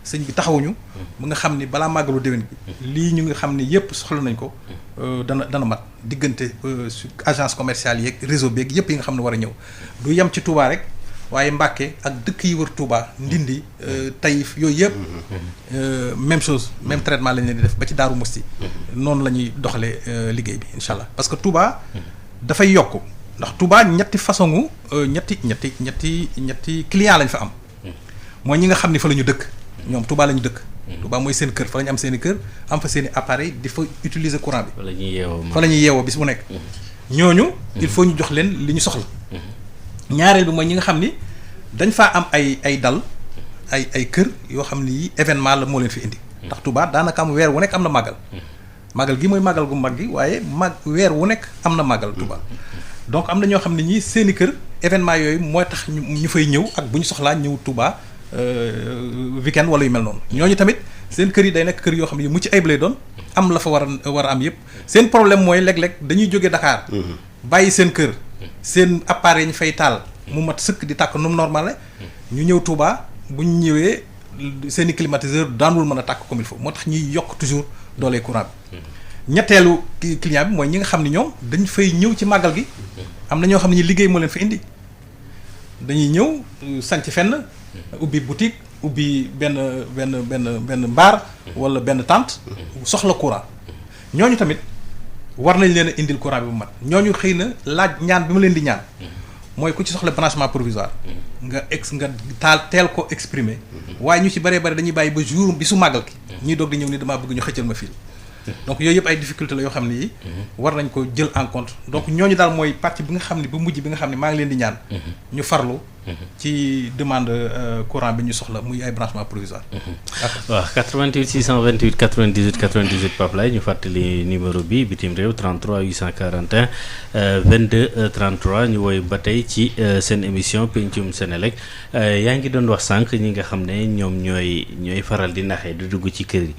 sëñ bi taxawuñu. mu nga xam ni balaa màggalu déwén bi. lii ñu nga xam ni yëpp soxla nañ ko. dana mat diggante agence commerciale yeeg réseau beeg yëpp yi nga xam ne war a ñëw. du yem ci Touba rek. waaye Mbàkke ak dëkk yi wër Touba Ndindi Taïf yooyu yëpp même chose même traitement lañ leen di def ba ci Daaru Musti noonu la ñuy doxalee liggéey bi incha allah parce que Touba dafay yokk ndax Touba ñetti façon ñetti client lañ fa am mooy ñi nga xam ni fa la ñu dëkk ñoom Touba la ñu dëkk Touba mooy seen kër fa la ñu am seen i kër am fa seen i appareil di fa utiliser courant bi fa la ñuy yeewoo bis bu nekk ñooñu il faut ñu jox leen li ñu soxla ñaareel bi mooy ñi nga xam ni dañ faa am ay dal ay kër yoo xam ni événement la moo leen fi indi. ndax Touba daanaka am weer wu nekk am na màggal. màggal gi mooy màggal gu mag gi waaye weer wu nekk am na màggal Touba. donc am na ñoo xam ne ñii seen i kër événement yooyu mooy tax ñu fay ñëw ak bu ñu soxlaa ñëw Touba weekend wala yu mel noonu. ñooñu tamit seen kër yi day nekk kër yoo xam ne mucc ayib lay doon am la fa war a am yëpp seen problème mooy léeg-léeg dañuy jógee Dakar. bàyyi seen kër. seen appareil ñu fay taal mu mat sëkk di tàkk nu mu normal ñu ñëw Touba bu ñu ñëwee seen i climatiseur daanul mën a tàkk comme il faut moo tax ñuy yokk toujours doole courant bi. ñetteelu client bi mooy ñi nga xam ne ñoom dañ fay ñëw ci màggal gi. am na ñoo xam ne ñi liggéey moo leen fa indi dañuy ñëw sanc fenn ubbi boutique ubbi benn mbaar wala benn tente soxla courant ñooñu tamit. war nañ leen a indil courant bi bu mat ñooñu xëy na laaj ñaan bi ma leen di ñaan mooy ku ci soxla branchement provisoire nga teel ko exprimer waaye ñu ci bëree bëri dañuy bàyyi ba jour bi su màggal ki ñuy doog di ñëw ni damaa bëgg ñu xëccal ma fil donc yooyu yëpp ay difficulté la yoo xam ne yi war nañ ko jël en compte donc ñooñu daal mooy partie bi nga xam ne bu mujj bi nga xam ne maa ngi leen di ñaan ñu farlu ci demande courant bi ñu soxla muy ay branchement provisoire waaw 88 628 98 98 Pape Laye ñu fàttali numéro bi bitim réew 33 841 22 33 ñu woy ba tey ci seen émission pencum Senelec yaa ngi doon wax sànq ñi nga xam ne ñoom ñooy faral di naxee du dugg ci kër yi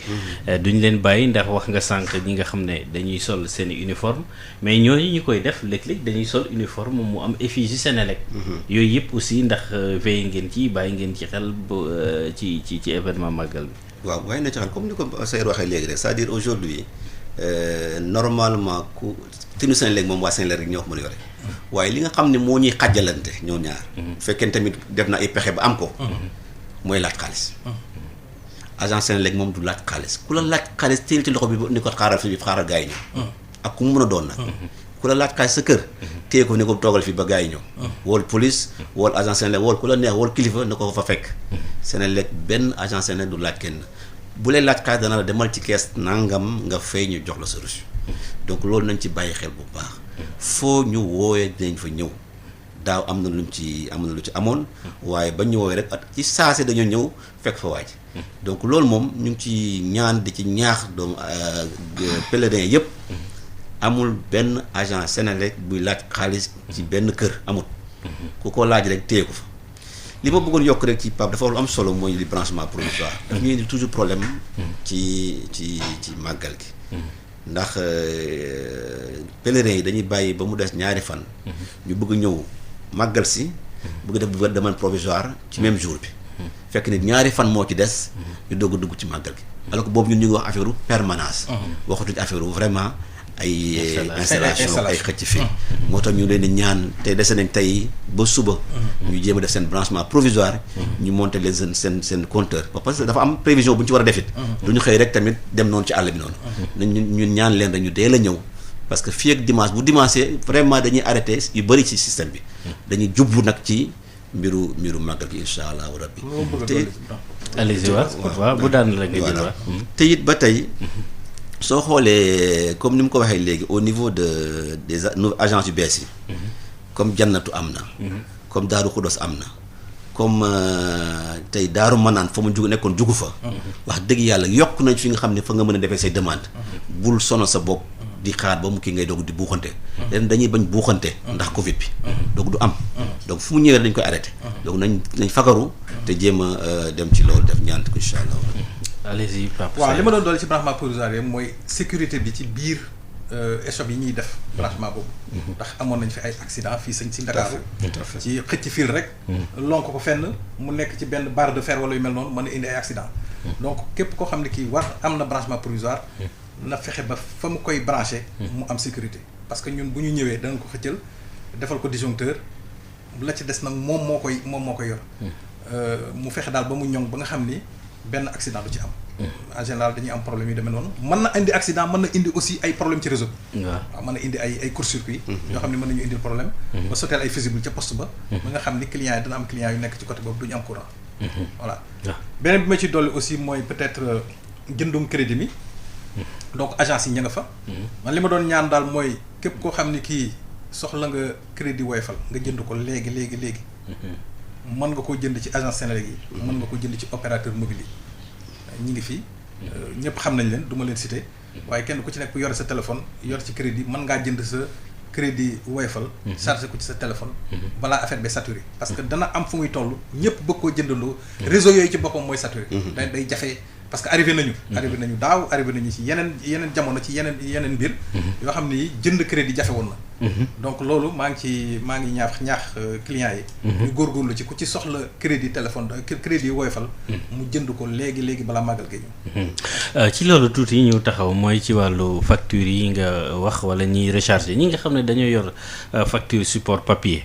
duñ leen bàyyi ndax wax nga sànq ñi nga xam ne dañuy sol seen uniforme mais ñooñu ñu koy def léeg-léeg dañuy sol uniforme mu am effigie Senelec yooyu yëpp aussi ndax veillé ngeen ci bàyyi ngeen ci xel ci événement màggal bi. waaw waaye na ci xel comme ni ko Seydou waxee léegi rek c'est-à-dire aujourd'hui normalement ku tinu Senelec moom waa Senelec rek ñoo ko mën a yore waaye li nga xam ne moo ñuy xàjjalante ñoom ñaar. bu fekkee tamit def na ay pexe ba am ko. mooy laaj xaalis. agent Senelec moom du laaj xaalis ku la laaj xaalis teel ci loxo bi ni ko xaaral fi xaaral gaa yi ñëw. ak ku mu mën a doon nag. ku la laaj xaalis sa kër. téye ko ni ko toogal fi ba gaa yi ñëw. wool police wool agent Senelec wool ku la neex wool kilifa na ko fa fekk. Senelec benn agent Senelec du laaj kenn bu lay laaj xaalis dana la demal ci kees nangam nga fay ñu jox la sa reçu donc loolu nañ ci bàyyi xel bu baax foo ñu woowee dinañ fa ñëw daaw am na lu ci amoon waaye ba ñu woowee rek ci saase dañoo ñëw fekk fa waaj donc loolu moom ñu ngi ci ñaan di ci ñaax doomu pèlerin yëpp amul benn agent Senelec buy laaj xaalis ci benn kër amul ku ko laaj rek téye ko fa li ma bëggoon yokk rek ci Pape dafa lu am solo mooy li branchement provisoire daf ñuy indi toujours problème ci màggal gi ndax pèlerins yi dañuy bàyyi ba mu des ñaari fan ñu bëgg ñëw màggal si bëgg def demande provisoire ci même jour bi fekk ni ñaari fan moo ci des ñu doog a dugg ci màggal gi alors que boobu ñun ñu ngi wax affaire permanence waxatuñ affaire vraiment ay installation ay xëcc fii moo tax ñu leen di ñaan tey dese nañ tey ba suba ñu jéem a def seen branchement provisoire ñu monter leen seen compteur parce que dafa am prévision bu ñu ci war a defit du ñu xëy rek tamit dem noonu ci àll bi noonu nañ ñun ñaan leen rek ñu dee la ñëw parce que fii ak dimanche bu dimanche vraiment dañuy arrêté yu bëri ci système bi dañuy jublu nag ci mbiru màggal gi incha allahu rabbi te allez-y waaw bu daan la nga jël waaw te it ba tey soo xoolee comme ni mu ko waxee léegi au niveau des agences yu bees yi comme jannatu am na comme daaru xudos am na comme tey daaru manaan fa mu nekkoon jugu fa wax dëgg yàlla yokk nañ fi nga xam ne fa nga mën a defee say demande bul sono sa bopp di xaar ba mu kii ngay doog di buuxante leen dañuy bañ buuxante ndax Covid bi donc du am donc fu mu ñëwee dañ koy arrêté donc nañ fagaru te jéem a dem ci loolu def ñaan ko incha allah. allez-y Pape. waaw li ma doon dolli ci branchement provisoire mooy sécurité bi ci biir échoppe yi ñuy def branchement boobu ndax amoon nañ fi ay accident fii sañ si Ndakaaru ci xëcc fil rek lonk ko fenn mu nekk ci benn barre de fer wala yu mel noonu mën a indi ay accident donc képp koo xam ne kii war am na branchement provisoire na fexe ba fa mu koy branché mu am sécurité parce que ñun bu ñu ñëwee danañ ko xëccal defal ko disjoncteur la ci des nag moom moo koy yor mu fexe daal ba mu ñoŋ ba nga xam ni benn accident du ci am en général dañuy am problème yu demee noonu mën na indi accident mën na indi aussi ay problème ci réseau bi waaw mën na indi ay court-circuit yoo xam ne mën nañu indil problème ba soteel ay fusible ca poste ba nga xam ni clients yi dana am clients yu nekk ci côté boobu du ñu am courant voilà beneen bi ma ci dolli aussi mooy peut-être jëndum crédit mi donc agence yi ña nga fa man li ma doon ñaan daal mooy képp koo xam ni kii soxla nga crédit Woyofal nga jënd ko léegi mën nga koo jënd ci agence Senelec yi mën nga ko jënd ci opérateur mobile yi ñi ngi fii ñëpp xam nañ leen du ma leen citer waaye kenn ku ci nekk ku yore sa téléphone yor ci crédit mën ngaa jënd sa crédit Woyofal chargé ko ci sa téléphone balaa affaire bi saturé parce que dana am fu muy toll ñëpp bëgg koo jëndandoo réseau yooyu ci boppam mooy saturé day jafe parce que arrivé nañu daaw arrivé nañu ci yeneen jamono ci yeneen mbir yoo xam ni jënd crédit jafe woon na donc loolu maa ngi ñaax clients yi ñu góorgóorlu ci ku ci soxla crédit téléphone crédit Woyofal mu jënd ko léegi balaa màggal gi ñëw ci loolu tuuti ñu taxaw mooy ci wàllu facture yi nga wax wala ñiy recharger ñi nga xam ne dañoo yor facture support papier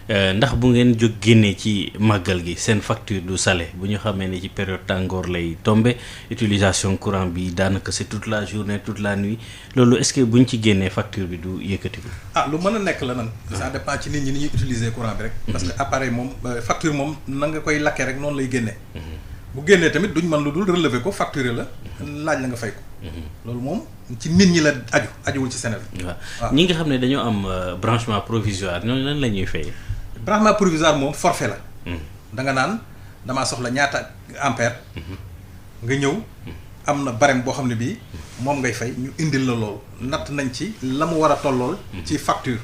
ndax bu ngeen jóg génnee ci màggal gi seen facture du salé bu ñu xamee ne ci période tàngoor lay tombe utilisation courant bi daanaka c'est toute la journée toute la nuit loolu est-ce que bu ñu ci génnee facture bi du yëkkati ko lu mën a nekk la nag ça dépend ci nit ñi ni ñuy utiliser courant bi rek parce que appareil moom facture moom na nga koy lakkee rek noonu lay génnee bu génnee tamit duñ mën lu dul relever ko facturer la laaj la nga fay ko loolu moom ci nit ñi la ajuwul ci Senelec waaw ñi nga xam ne dañoo am branchement provisoire ñooñu lan la ñuy fay branchement provisoire moom forfait la da nga naan damaa soxla ñaata ampère nga ñëw am na barème boo xam ne bii moom ngay fay ñu indil la loolu natt nañ ci la mu war a tollool ci facture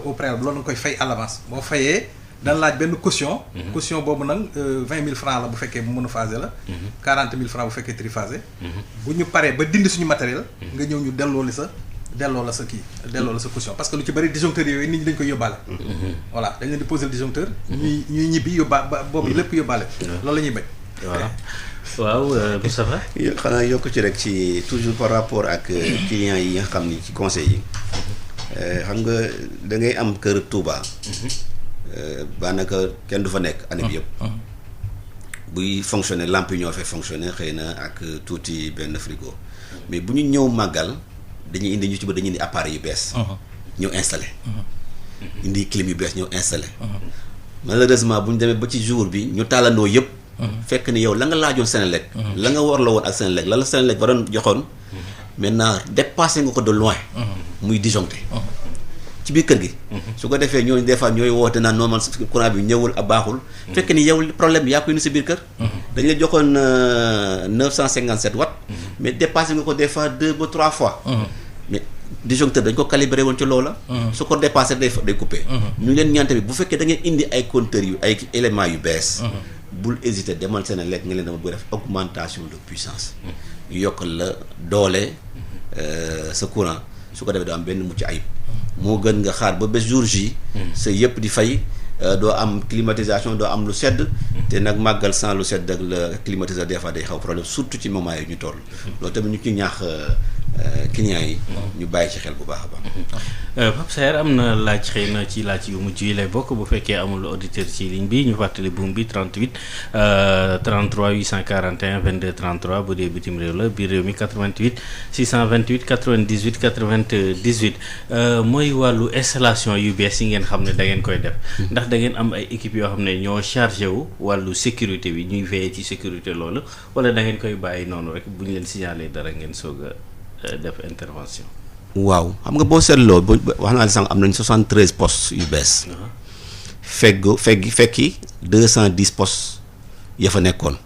au préalable loolu nga koy fay à l'avance boo fayee dana laaj benn caution boobu nag 20 000 francs la bu fekkee bu monophasé la 40 000 francs bu fekkee triphasé bu ñu paree ba dindi suñu matériel nga ñëw ñu delloo la sa caution parce que lu ci bëri disjoncteur yooyu nit ñi dañ koy yóbbaale voilà dañ leen di poser le disjoncteur ñuy ñibbi boobu lépp yóbbaale loolu la ñuy bañ voilà waaw Moustapha xanaa yokk ci rek ci toujours par rapport ak clients yi nga xam ni ci conseil yi xam nga da ngay am kër Touba daanaka kenn du fa nekk année bi yëpp buy fonctionner lampe yi ñoo fay fonctionner xëy na ak tuuti benn frigo mais bu ñu ñëw màggal dañuy indi ñu ci ba dañuy indi appareil yu bees ñëw installé indi clim yu bees ñëw installé malheureusement bu ñu demee ba ci jour bi ñu tàllandoo yëpp fekk ni yow la nga laajoon Senelec la nga war la woon ak Senelec la Senelec ba doon joxoon maintenant dépassé nga ko de loin muy disjoncté ci biir kër gi su ko defee ñooñu des fois ñooy woote naan normal courant bi ñëwul ak baaxul fekk ni yow problème bi yaa koy indi sa biir kër dañ la joxoon 957 watts mais dépassé nga ko des fois 2 ba 3 fois mais disjoncteur dañ ko calibré woon ci loola. su ko dépassé day coupé. ñu leen ñaan tamit bu fekkee da ngeen indi ay compteurs yu ay éléments yu bees. bul hésiter demal Senelec nga leen dama bëgg def augmentation de puissance. ñu yokkal la doole sa courant su ko defee doo am benn mucc ayib. moo gën nga xaar ba jour J. sa yëpp di fay. doo am climatisation doo am lu sedd. te nag màggal sans lu sedd ak la climatiseur des fois day xaw problème surtout ci moment yi ñu toll. loolu tamit ñu ci ñaax clients yi. ñu bàyyi ci xel bu baax a baax. Pape Saer am na laaj xëy na ci laaj yu mujj yi lay bokk bu fekkee amul auditeur ci ligne bi ñu fàttali buum bi 38 33 841 22 33 bu dee bitim réew la biir réew mi 88 628 98 98 mooy wàllu installation yu bees yi ngeen xam ne da ngeen koy def. ndax da ngeen am ay équipe yoo xam ne ñoo chargé wu wàllu sécurité bi ñuy veiller ci sécurité loolu wala da ngeen koy bàyyi noonu rek bu ñu leen signalé dara ngeen soog a def intervention. waaw xam nga boo seetloo wax naa la sànq am nañ 73 postes yu bees. fekki 210 postes ya fa nekkoon.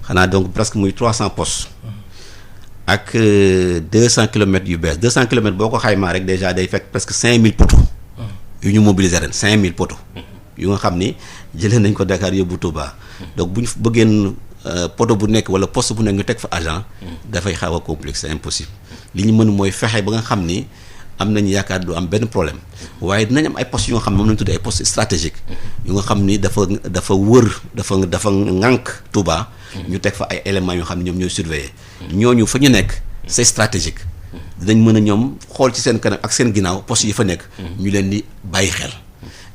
xanaa donc presque muy 300 postes. ak 200 kilomètres yu bees 200 kilomètres boo ko xaymaa rek déjà day fekk presque 5000 poteaux. yu ñu mobiliser ren 5000 poteaux. yu nga xam ni jëlee nañ ko Dakar yóbbu Touba. donc bu ñu bëggeen poteau bu nekk wala poste bu nekk ñu teg fa agent. dafay xaw a complexe c'est impossible. li ñu mën mooy fexe ba nga xam ni am nañu yaakaar du am benn problème waaye dinañ am ay postes yu nga xam ne moom lañu tuddee ay postes stratégiques. yu nga xam ni dafa wër dafa ŋànk Touba. ñu teg fa ay éléments yoo xam ne ñoom ñooy surveiller. ñooñu fa ñu nekk c'est stratégique. dinañ mën a ñoom xool ci seen kanam ak seen ginnaaw postes yi fa nekk. ñu leen di bàyyi xel.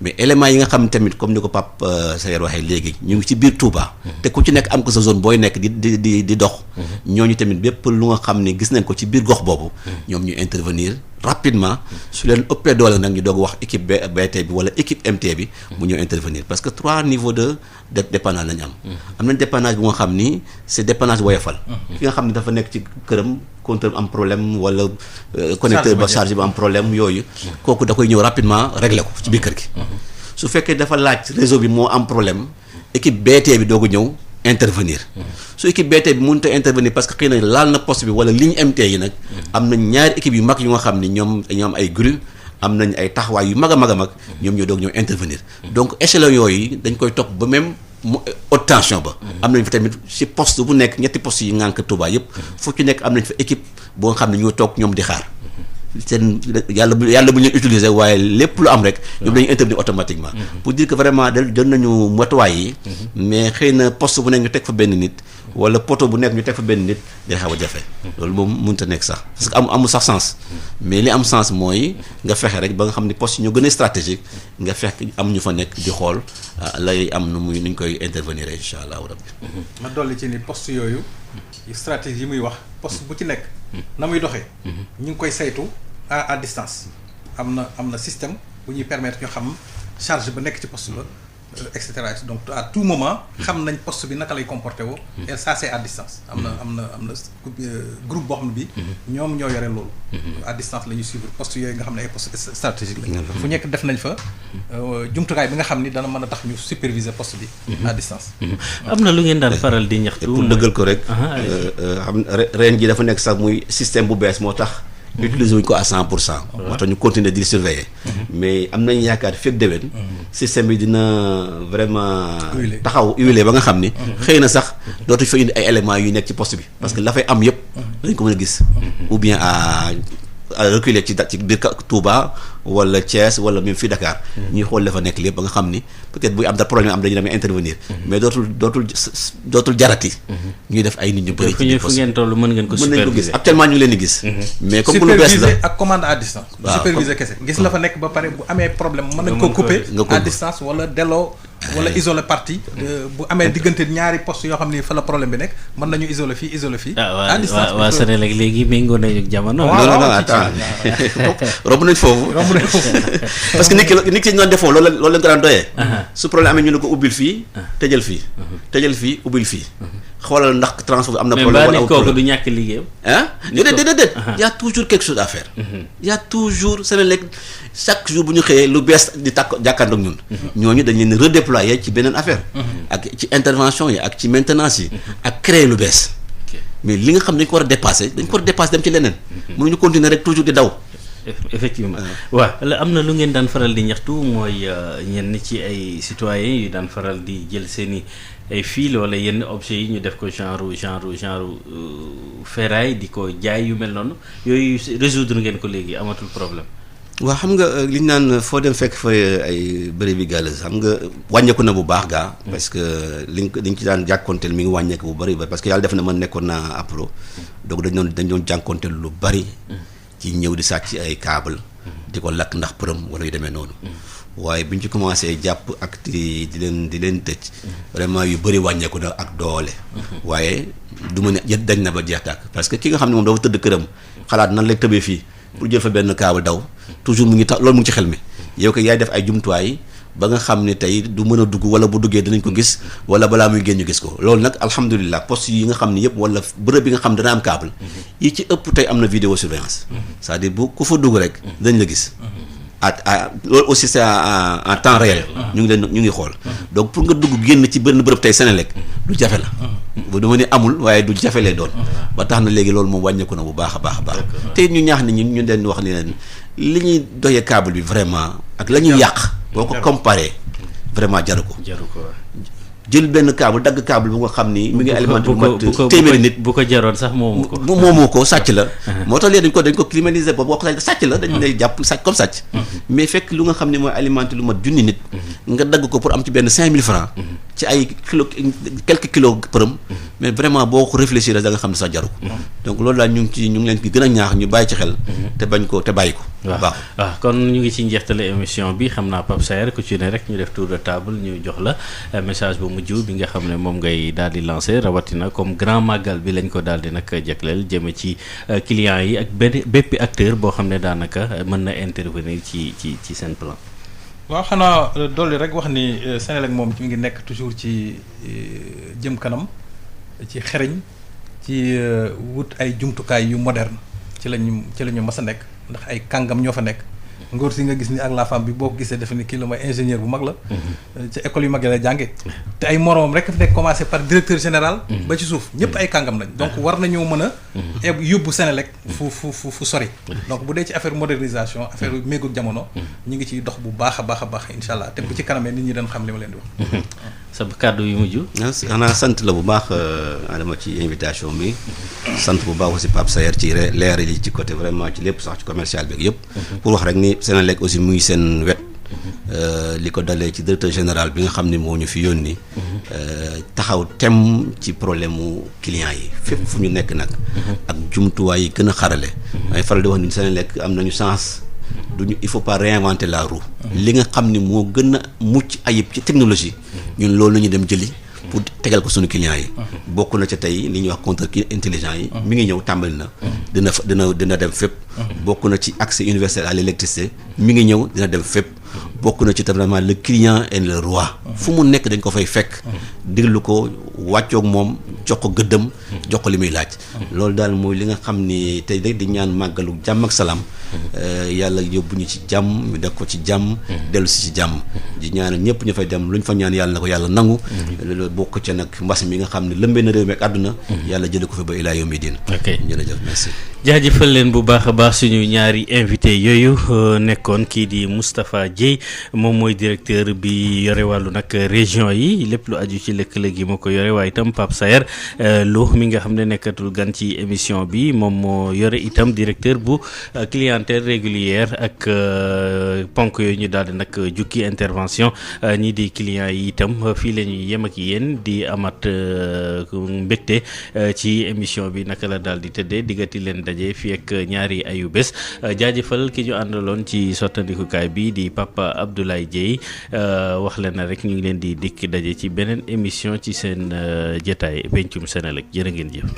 mais éléments yi nga xam tamit comme ni ko Pape Saer waxee léegi ñu ngi ci biir Touba. te ku ci nekk am ko sa zone booy nekk di dox. ñooñu tamit bépp lu nga xam ne gis nañ ko ci biir gox boobu. ñoom ñu intervenir rapidement. su leen ëppee doole nag ñu doog wax équipe BT bi wala équipe MT bi. mu ñëw intervenir parce que 3 niveaux de dépannage lañu am. am nañ dépannage bu nga xam ni c'est dépannage woyofal. ki nga xam ne dafa nekk ci këram compteur am problème wala. connecteur ba charge ba am problème yooyu. kooku da koy ñëw rapidement régler ko ci biir kër gi. su fekkee dafa laaj réseau bi moo am problème équipe BT bi doog a ñëw intervenir. su équipe BT bi mënut a intervenir parce que xëy na laal na poste bi wala ligne MT yi nag. am na ñaari équipe yu mag yu nga xam ni ñoom dañoo am ay grue am nañ ay taxawaay yu mag a mag a mag ñoom ñoo doog ñëw intervenir. donc échelon yooyu dañ koy topp ba même haute tension ba. am nañ fa tamit ci poste bu nekk ñetti postes yi ngànk Touba yëpp fu ci nekk am nañ fa équipe boo nga xam ne ñoo toog ñoom di xaar. seen yàlla bu ñu leen utiliser waaye lépp lu am rek ñoom dañuy intervenir automatiquement. pour dire que vraiment jël nañu matuwaay yi. mais xëy na poste bu nekk ñu teg fa benn nit. wala poteau bu nekk ñu teg fa benn nit day xaw a jafe. loolu moom mënut a nekk sax parce que amul sax sens. mais li am sens mooy nga fexe rek ba nga xam ne poste yi ñoo gën a stratégique nga fekk am ñu fa nekk di xool lay am nu ñu koy intervenir incha allahu rabbi. ma dolli ci ni poste yooyu stratégie yi muy wax poste bu ci nekk. na muy doxee. ñu ngi koy saytu à distance. am na système bu ñuy permettre ñu xam charge ba nekk ci poste ba et cetera donc à tout moment xam nañ poste bi naka lay comporté woo. et ça c'est à distance. am na groupe boo xam ne bi ñoom ñoo yore loolu. à distance la ñuy suivre poste yooyu nga xam ne ay poste stratégique la. fu nekk def nañ fa jumtukaay bi nga xam ni dana mën a tax ñu superviser poste bi. à distance. am na lu ngeen daan faral di ñaxtu. pour dëggal ko rek. xam ren ji dafa nekk sax muy système bu bees moo tax. utiliser wuñ ko à 100%. moo tax ñu continuer di surveiller. mais am nañu yaakaar fekk déwén. système bi dina vraiment. taxaw huilé ba nga xam ni. xëy na sax dootu fa indi ay éléments yu nekk ci poste bi. parce que la fay am yëpp. dañ ko mën a gis. ou bien à reculer ci biir Touba wala Thiès wala même fii Dakar. ñuy xool dafa nekk lépp ba nga xam ni peut-être buy am da problème am dañu demee intervenir. mais dootul jarati. ñuy def ay nit ñu bëri. fu ngeen toll mën ngeen ko superviser. actuellement ñu ngi leen di gis. mais comme lu bees la superviser ak commande à distance. waaw superviser kese gis la fa nekk ba pare bu amee problème mën nañ ko couper à distance wala delloo. wala isoler partie. bu amee diggante ñaari poste yoo xam ni fa la problème bi nekk mën nañu isoler fii isoler fii. à distance waa Senelec léegi méngoo nañu jamono. non attends romb nañ foofu. parce que nit ki ñu doon defoo loolu lañ ko daan doyee. su problème amee ñu ne ko ubbil fii. tëjal fii. tëjal fii ubbil fii. xoolal ndax transport am na problème wala amul problème mais kooku du ñàkk liggéeyam. déedéet y a toujours quelque chose à faire. y a toujours Senelec chaque jour bu ñu xëyee lu bees di jàkkaarloog ñun. ñooñu dañ leen redéployer ci beneen affaire. ak ci intervention yi ak ci maintenance yi. ak créer lu bees. mais li nga xam ne dañ ko war a dépasser dem ci leneen. mënuñu continuer rek toujours di daw. effectivement waaw am na lu ngeen daan faral di ñaxtu mooy ñenn ci ay citoyens yu daan faral di jël seeni ay fil wala yenn objets yi ñu def ko genre ferraille di ko jaay yu mel noonu yooyu résoudre ngeen ko léegi amatul problème. waaw xam nga li ñu naan foo dem fekk fa ay brebis galeuses xam nga wàññeeku na bu baax gaa. parce que liñ ci daan jàkkoonteel mi ngi wàññeeku bu bari parce que yàlla def na man nekkoon naa APRO donc dañ doon jàkkoonteel lu bari. ci ñëw di sàcc ay câble di ko lakk ndax përëm wala yu demee noonu. waaye bi ñu ci commencé jàpp ak di leen tëj. vraiment yu bëri wàññeeku na ak doole. waaye du ma ne dañ na ba jeex tàkk parce que ki nga xam ne moom dafa tëdd këram xalaat nan lay tëbee fii pour jël fa benn câble daw toujours mu ngi tax loolu mu ngi ci xel mi yow ko yaay def ay jumtuwaay ba nga xam ne tey du mën a dugg wala bu duggee dinañ ko gis wala balaa muy génn ñu gis ko loolu nag alhamdulilah poste yi nga xam ne yëpp wala bërëb bi nga xam ne dana am câble yi ci ëpp tey am na vidéo surveillance c'est-à-dire bu ku fa dugg rek dañ la gis loolu aussi c'est en temps réel ñu ngi xool donc pour nga dugg génn ci benn bërëb tey Senelec lu jafe la bu dama ne amul waaye du jafe lay doon ba tax na léegi loolu moom wàññeeku na bu baax a baax a baax te ñu ñaax nit ñi ñu leen wax ni leen li ñuy doyee câble bi vraiment ak la ñuy yàq boo ko comparé vraiment jaru ko jël benn câble dagg câble bu nga xam ni mi ngi alimenté bu mat téeméeri nit bu ko jaroon sax moomoo ko sàcc la moo tax léegi dañ ko criminaliser boobu wax sàcc la dañ lay jàpp sàcc comme sàcc mais fekk lu nga xam ne mooy alimenté lu mat junni nit nga dagg ko pour am ci benn 5000 francs ci ay quelques kilos përëm mais vraiment boo ko réfléchir da nga xam ne sax jaru ko donc loolu daal ñu ngi leen di gën a ñaax ñu bàyyi ci xel te bàyyi ko waaw kon ñu ngi ci njeextale émission bi xam naa Pape Saer ku ci ne rek ñu def tour de table ñu jox la message bu mujj bi nga xam ne moom ngay daal di lancer rawatina comme grand magal bi lañ ko daal di nag jagleel jëme ci clients yi ak bépp acteur boo xam ne daanaka mën na intervenir ci seen plan. waaw xanaa dolli rek wax ni Senelec moom mi ngi nekk toujours ci jëm kanam ci xereñ ci wut ay jumtukaay yu moderne ci la ñu mas a nekk ndax ay kàngam ñoo fa nekk ngóor si nga gis ni ak la femme bi boo ko gisee defe ni kii la mooy ingénieur bu mag la ci école yu mag yi lay jànge te ay moromam rek fi nekk commencé par directeur général ba ci suuf ñëpp ay kàngam lañ donc war nañoo mën a yóbbu Senelec fu sori donc bu dee ci affaire modernisation affaire méngoog jamono ñu ngi ciy dox bu baax a baax incha allah te bu ci kanamee nit ñi dañ xam li ma leen di wax sa kàddu yu mujj xanaa sant la bu baax Adama ci invitation bi sant bu baax aussi Pape Saer ci leer yi ci côté vraiment ci lépp sax ci commercial beeg yëpp pour wax rek ni Senelec aussi muy seen wet li ko dalee ci directeur général bi nga xam ne moo ñu fi yónni taxaw tem ci problème mu clients yi fépp fu ñu nekk nag ak jumtuwaay yi gën a xarale may faral di wax ni Senelec am nañu chance duñu il faut pas réinventer la roue li nga xam ni moo gën a mucc ayib ci technologie ñun loolu la ñu dem jëli pour tegal ko suñu clients yi bokk na ca tey li ñuy wax compteur intelligent yi mi ngi ñëw tàmbali na dina dem fépp bokk na ci accès universel à l'électricité mi ngi ñëw dina dem fépp bokk na ci tam vraiment le client est le roi fu mu nekk dañ ko fay fekk diglu ko wàccoog moom jox ko gëddëm jox ko li muy laaj loolu daal mooy li nga xam ni tey rek di ñaan màggalu jàmm ak salaam yàlla yóbbu ñu ci jàmm ñu def ko ci jàmm dellu si ci jàmm di ñaan ñëpp ñu fay dem lu ñu fa ñaan yàlla na ko yàlla nangu bokk ca nag mbas mi nga xam ne lëmbee na réew mi ak àdduna yàlla jële ko fi ba ilaa yawmi diin jërëjëf merci jaajëfal leen bu baax a baax suñu ñaari invité yooyu nekkoon kii di Moustapha Dieye moom mooy directeur bi yore wàllu nag région yi lépp lu aju ci lëkkale gi moo ko yore waaye itam Pape Saer Lo mi nga xam ne nekkatul gan ci émission bi moom moo yore itam directeur bu clientèle régulière ak ponk yooyu ñu daal di nag jukki intervention ñii di clients yi itam fii la ñuy yem ak yéen di amat mbégte ci émission bi naka la daal di tëddee diggati leen daje fii ak ñaari ayu bés jaajëfal ki ñu àndaloon ci sottandikukaay bi di Papa Abdoulaye Dieye wax leen na rek ñu ngi leen di dikk daje ci beneen émission ci seen jotaay pencum Senelec jërë ngeen jëf.